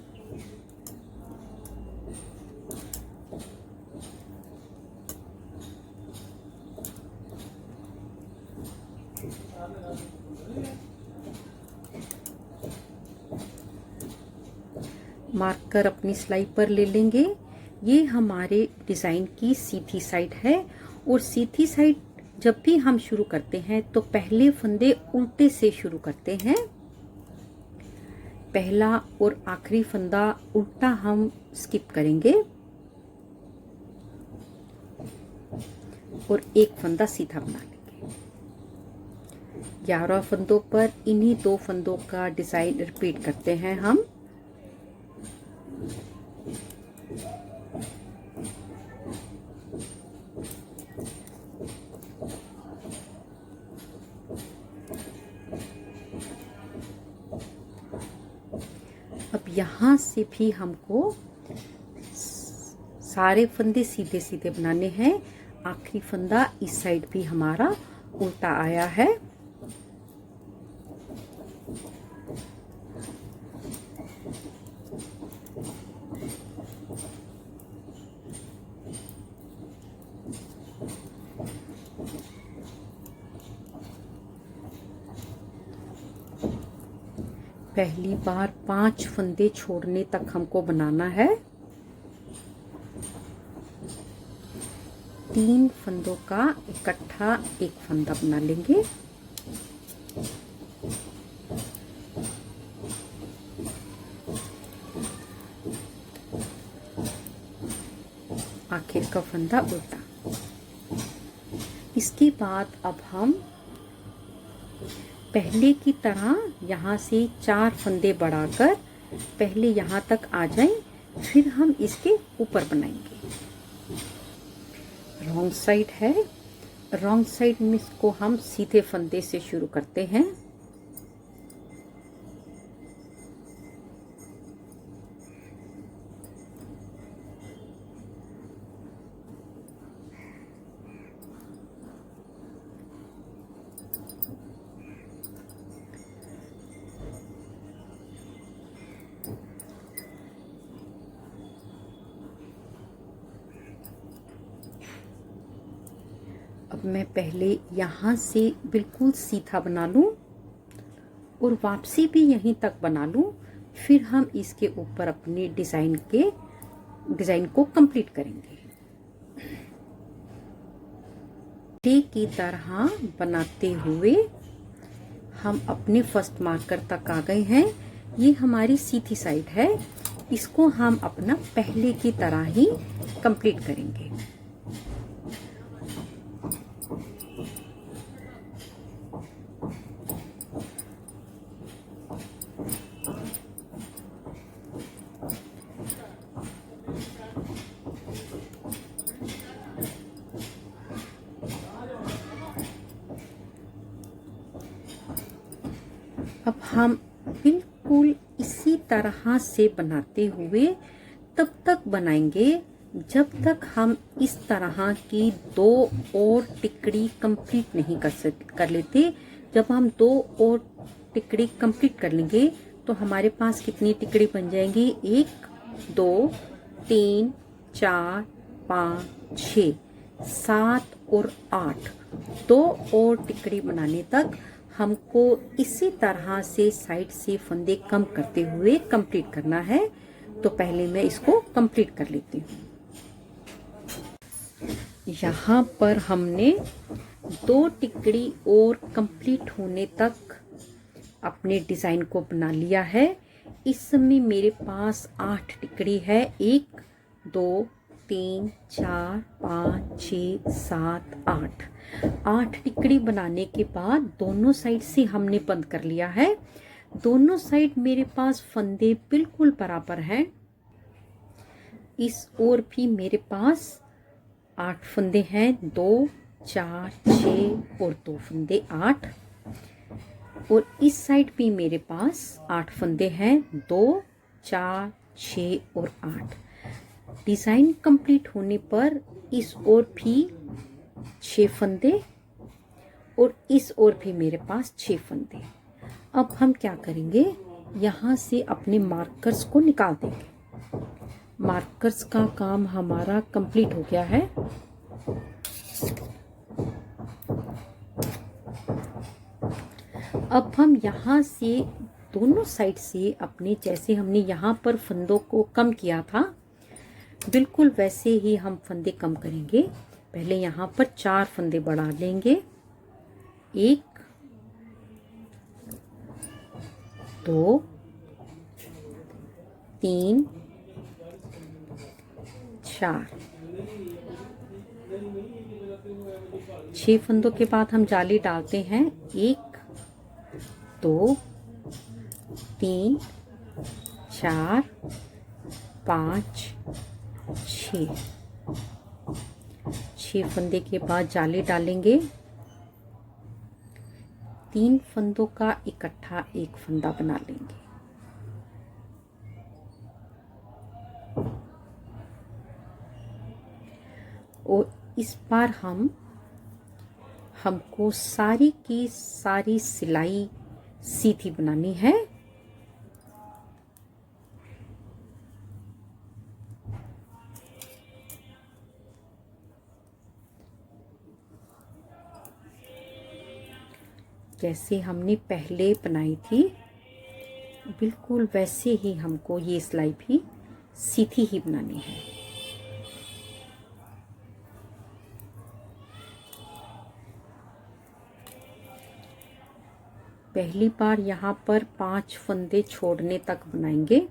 मार्कर अपनी सिलाई पर ले लेंगे। ये हमारे डिज़ाइन की सीधी साइड है और सीधी साइड जब भी हम शुरू करते हैं तो पहले फंदे उल्टे से शुरू करते हैं। पहला और आखिरी फंदा उल्टा हम स्किप करेंगे और एक फंदा सीधा बना लेंगे। 11 फंदों पर इन्हीं 2 फंदों का डिज़ाइन रिपीट करते हैं हम। अब यहाँ से भी हमको सारे फंदे सीधे सीधे बनाने हैं। आखिरी फंदा इस साइड भी हमारा उल्टा आया है। पहली बार 5 फंदे छोड़ने तक हमको बनाना है। 3 फंदों का इकट्ठा एक फंदा बना लेंगे। आखिर का फंदा उल्टा। इसके बाद अब हम पहले की तरह यहाँ से 4 फंदे बढ़ाकर पहले यहाँ तक आ जाएं, फिर हम इसके ऊपर बनाएंगे। रॉन्ग साइड है, रॉन्ग साइड में इसको हम सीधे फंदे से शुरू करते हैं। अब मैं पहले यहाँ से बिल्कुल सीधा बना लूँ और वापसी भी यहीं तक बना लूँ, फिर हम इसके ऊपर अपने डिज़ाइन को कंप्लीट करेंगे। की तरह बनाते हुए हम अपने फर्स्ट मार्कर तक आ गए हैं। ये हमारी सीधी साइड है, इसको हम अपना पहले की तरह ही कंप्लीट करेंगे। अब हम बिल्कुल इसी तरह से बनाते हुए तब तक बनाएंगे जब तक हम इस तरह की 2 और टिकड़ी कंप्लीट नहीं कर लेते। जब हम 2 और टिकड़ी कंप्लीट कर लेंगे तो हमारे पास कितनी टिकड़ी बन जाएंगी? 1 2 3 4 5 6 7 और 8। 2 और टिकड़ी बनाने तक हमको इसी तरह से साइड से फंदे कम करते हुए कंप्लीट करना है। तो पहले मैं इसको कंप्लीट कर लेती हूँ। यहाँ पर हमने 2 टिकड़ी और कंप्लीट होने तक अपने डिज़ाइन को बना लिया है। इस समय मेरे पास 8 टिकड़ी है। 1 2 3 4 5 6 7 8। 8 टिकड़ी बनाने के बाद दोनों साइड से हमने बंद कर लिया है। दोनों साइड मेरे पास फंदे बिल्कुल बराबर हैं। इस ओर भी मेरे पास 8 फंदे हैं, 2 4 6 और 2 फंदे 8। और इस साइड भी मेरे पास 8 फंदे हैं, 2 4 6 और 8। डिज़ाइन कंप्लीट होने पर इस ओर भी 6 फंदे और इस ओर भी मेरे पास 6 फंदे। अब हम क्या करेंगे, यहाँ से अपने मार्कर्स को निकाल देंगे। मार्कर्स का काम हमारा कंप्लीट हो गया है। अब हम यहाँ से दोनों साइड से अपने, जैसे हमने यहाँ पर फंदों को कम किया था, बिल्कुल वैसे ही हम फंदे कम करेंगे। पहले यहाँ पर 4 फंदे बढ़ा लेंगे। 1 2 3 4। 6 फंदों के बाद हम जाली डालते हैं। 1 2 3 4 5 6 फंदे के बाद जाली डालेंगे। 3 फंदों का इकट्ठा एक फंदा बना लेंगे। और इस बार हमको सारी की सारी सिलाई सीधी बनानी है। जैसे हमने पहले बनाई थी बिल्कुल वैसे ही हमको ये सिलाई भी सीधी ही बनानी है। पहली बार यहाँ पर 5 फंदे छोड़ने तक बनाएंगे।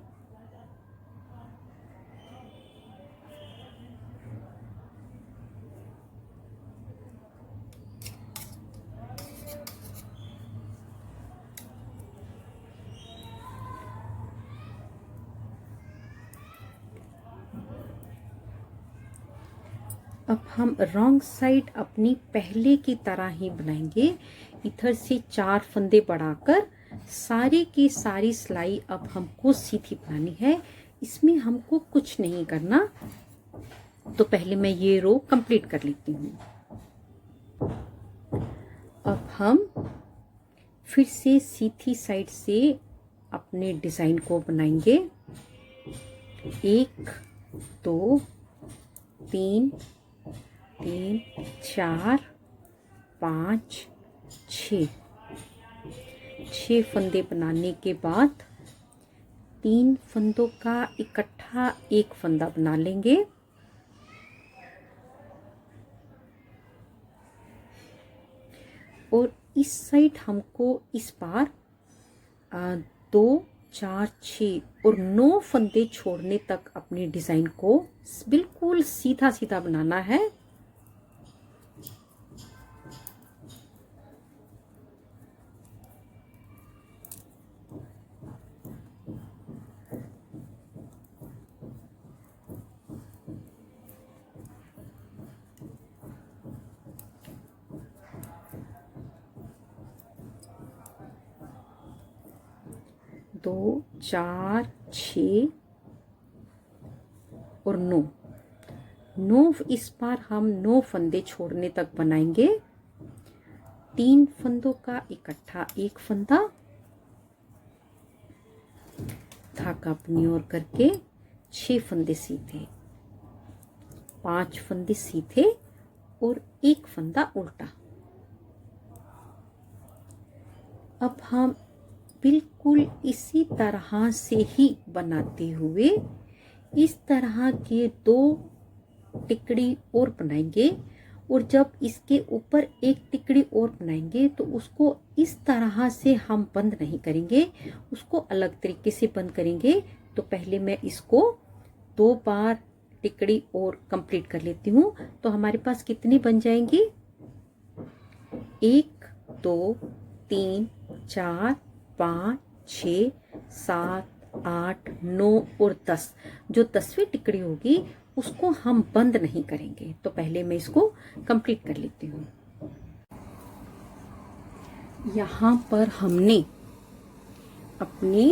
अब हम रॉन्ग साइड अपनी पहले की तरह ही बनाएंगे। इधर से 4 फंदे बढ़ाकर सारी की सारी सिलाई अब हमको सीधी बनानी है। इसमें हमको कुछ नहीं करना। तो पहले मैं ये रो कंप्लीट कर लेती हूँ। अब हम फिर से सीधी साइड से अपने डिजाइन को बनाएंगे। 1 2 3 4 5 6 फंदे बनाने के बाद 3 फंदों का इकट्ठा एक फंदा बना लेंगे। और इस साइड हमको इस बार 2 4 6 और 9 फंदे छोड़ने तक अपनी डिजाइन को बिल्कुल सीधा सीधा बनाना है। दो 4 6 और 9 इस बार हम 9 फंदे छोड़ने तक बनाएंगे। 3 फंदों का इकट्ठा एक फंदा, धागा अपनी ओर करके 6 फंदे सीधे, 5 फंदे सीधे और एक फंदा उल्टा। अब हम बिल्कुल इसी तरह से ही बनाते हुए इस तरह के 2 टिकड़ी और बनाएंगे। और जब इसके ऊपर एक टिकड़ी और बनाएंगे तो उसको इस तरह से हम बंद नहीं करेंगे, उसको अलग तरीके से बंद करेंगे। तो पहले मैं इसको 2 बार टिकड़ी और कंप्लीट कर लेती हूँ। तो हमारे पास कितनी बन जाएंगी? 1 2 3 4 5 6 7 8 9 और 10। जो 10वीं टिकड़ी होगी उसको हम बंद नहीं करेंगे। तो पहले मैं इसको कंप्लीट कर लेती हूँ। यहाँ पर हमने अपने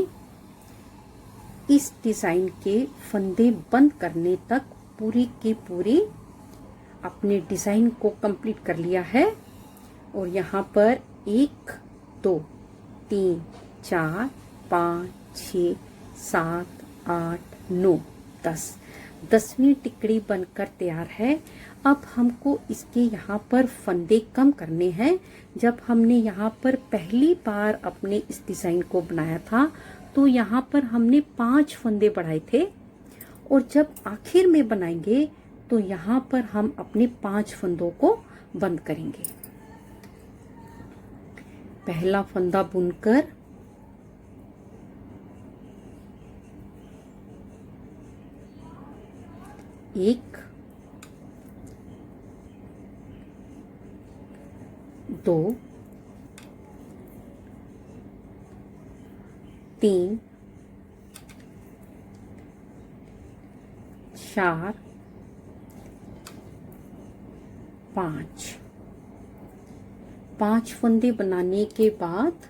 इस डिजाइन के फंदे बंद करने तक पूरी की पूरी अपने डिजाइन को कंप्लीट कर लिया है। और यहाँ पर 1 2 3 4 5 6 7 8 9 10 10वीं टिकड़ी बनकर तैयार है। अब हमको इसके यहाँ पर फंदे कम करने हैं। जब हमने यहाँ पर पहली बार अपने इस डिजाइन को बनाया था तो यहाँ पर हमने 5 फंदे बढ़ाए थे। और जब आखिर में बनाएंगे तो यहाँ पर हम अपने 5 फंदों को बंद करेंगे। पहला फंदा बुनकर एक 2 3 4 5 फंदे बनाने के बाद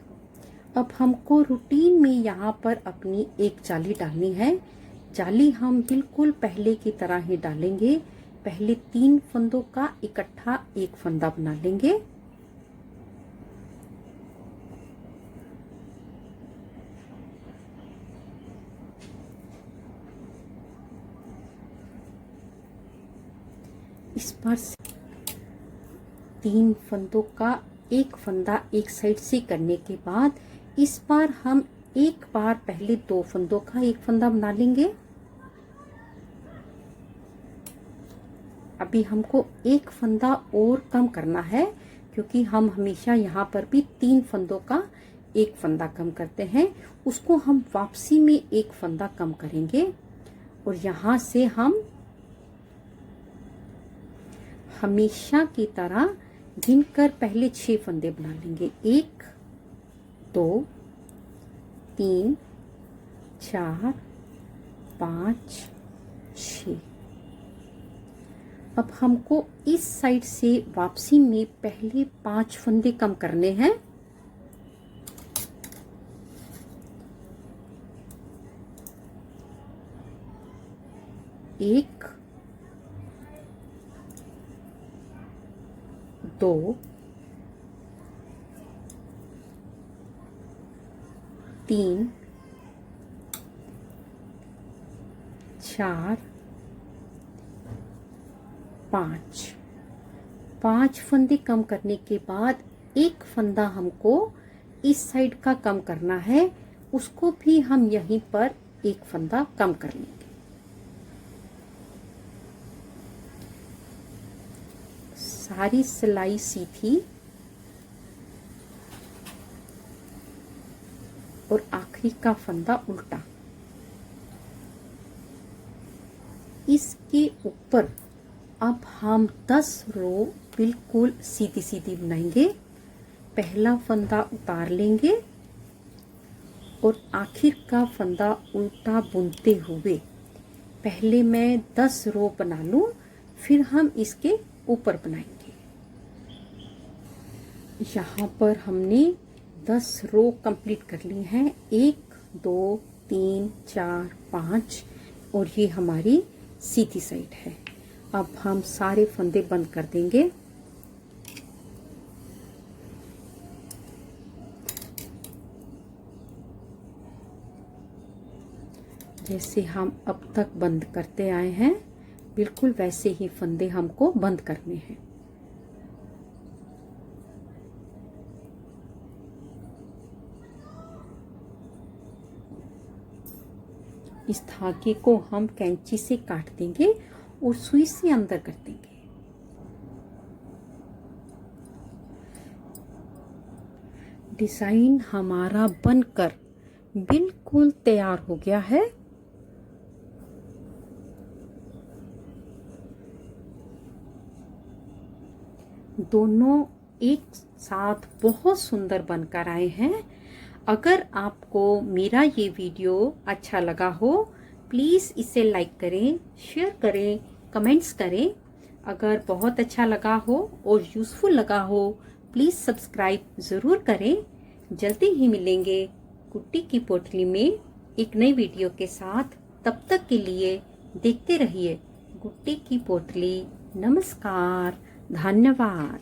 अब हमको रूटीन में यहाँ पर अपनी एक जाली डालनी है। जाली हम बिल्कुल पहले की तरह ही डालेंगे। पहले 3 फंदों का इकट्ठा एक फंदा बना लेंगे। इस बार 3 फंदों का एक फंदा एक साइड से करने के बाद इस बार हम एक बार पहले 2 फंदों का एक फंदा बना लेंगे। अभी हमको एक फंदा और कम करना है क्योंकि हम हमेशा यहाँ पर भी 3 फंदों का एक फंदा कम करते हैं, उसको हम वापसी में एक फंदा कम करेंगे और यहाँ से हम हमेशा की तरह गिनकर पहले 6 फंदे बना लेंगे। 1 2 3 4 5 6। अब हमको इस साइड से वापसी में पहले 5 फंदे कम करने हैं। एक 2 3 4 5 फंदे कम करने के बाद एक फंदा हमको इस साइड का कम करना है, उसको भी हम यहीं पर एक फंदा कम कर लेंगे। सारी सिलाई सीधी और आखिरी का फंदा उल्टा। इसके ऊपर अब हम 10 रो बिल्कुल सीधी सीधी बनाएंगे। पहला फंदा उतार लेंगे और आखिर का फंदा उल्टा बुनते हुए पहले मैं 10 रो बना लूं, फिर हम इसके ऊपर बनाएंगे। यहाँ पर हमने 10 रो कंप्लीट कर ली हैं। 1 2 3 4 5 और ये हमारी सीधी साइड है। अब हम सारे फंदे बंद कर देंगे। जैसे हम अब तक बंद करते आए हैं, बिल्कुल वैसे ही फंदे हमको बंद करने हैं। इस धागे को हम कैंची से काट देंगे और सुई से अंदर कर देंगे। डिजाइन हमारा बनकर बिल्कुल तैयार हो गया है। दोनों एक साथ बहुत सुंदर बनकर आए हैं। अगर आपको मेरा ये वीडियो अच्छा लगा हो, प्लीज़ इसे लाइक करें, शेयर करें, कमेंट्स करें। अगर बहुत अच्छा लगा हो और यूज़फुल लगा हो, प्लीज़ सब्सक्राइब ज़रूर करें। जल्दी ही मिलेंगे गुड्डी की पोटली में एक नई वीडियो के साथ। तब तक के लिए देखते रहिए गुड्डी की पोटली। नमस्कार, धन्यवाद।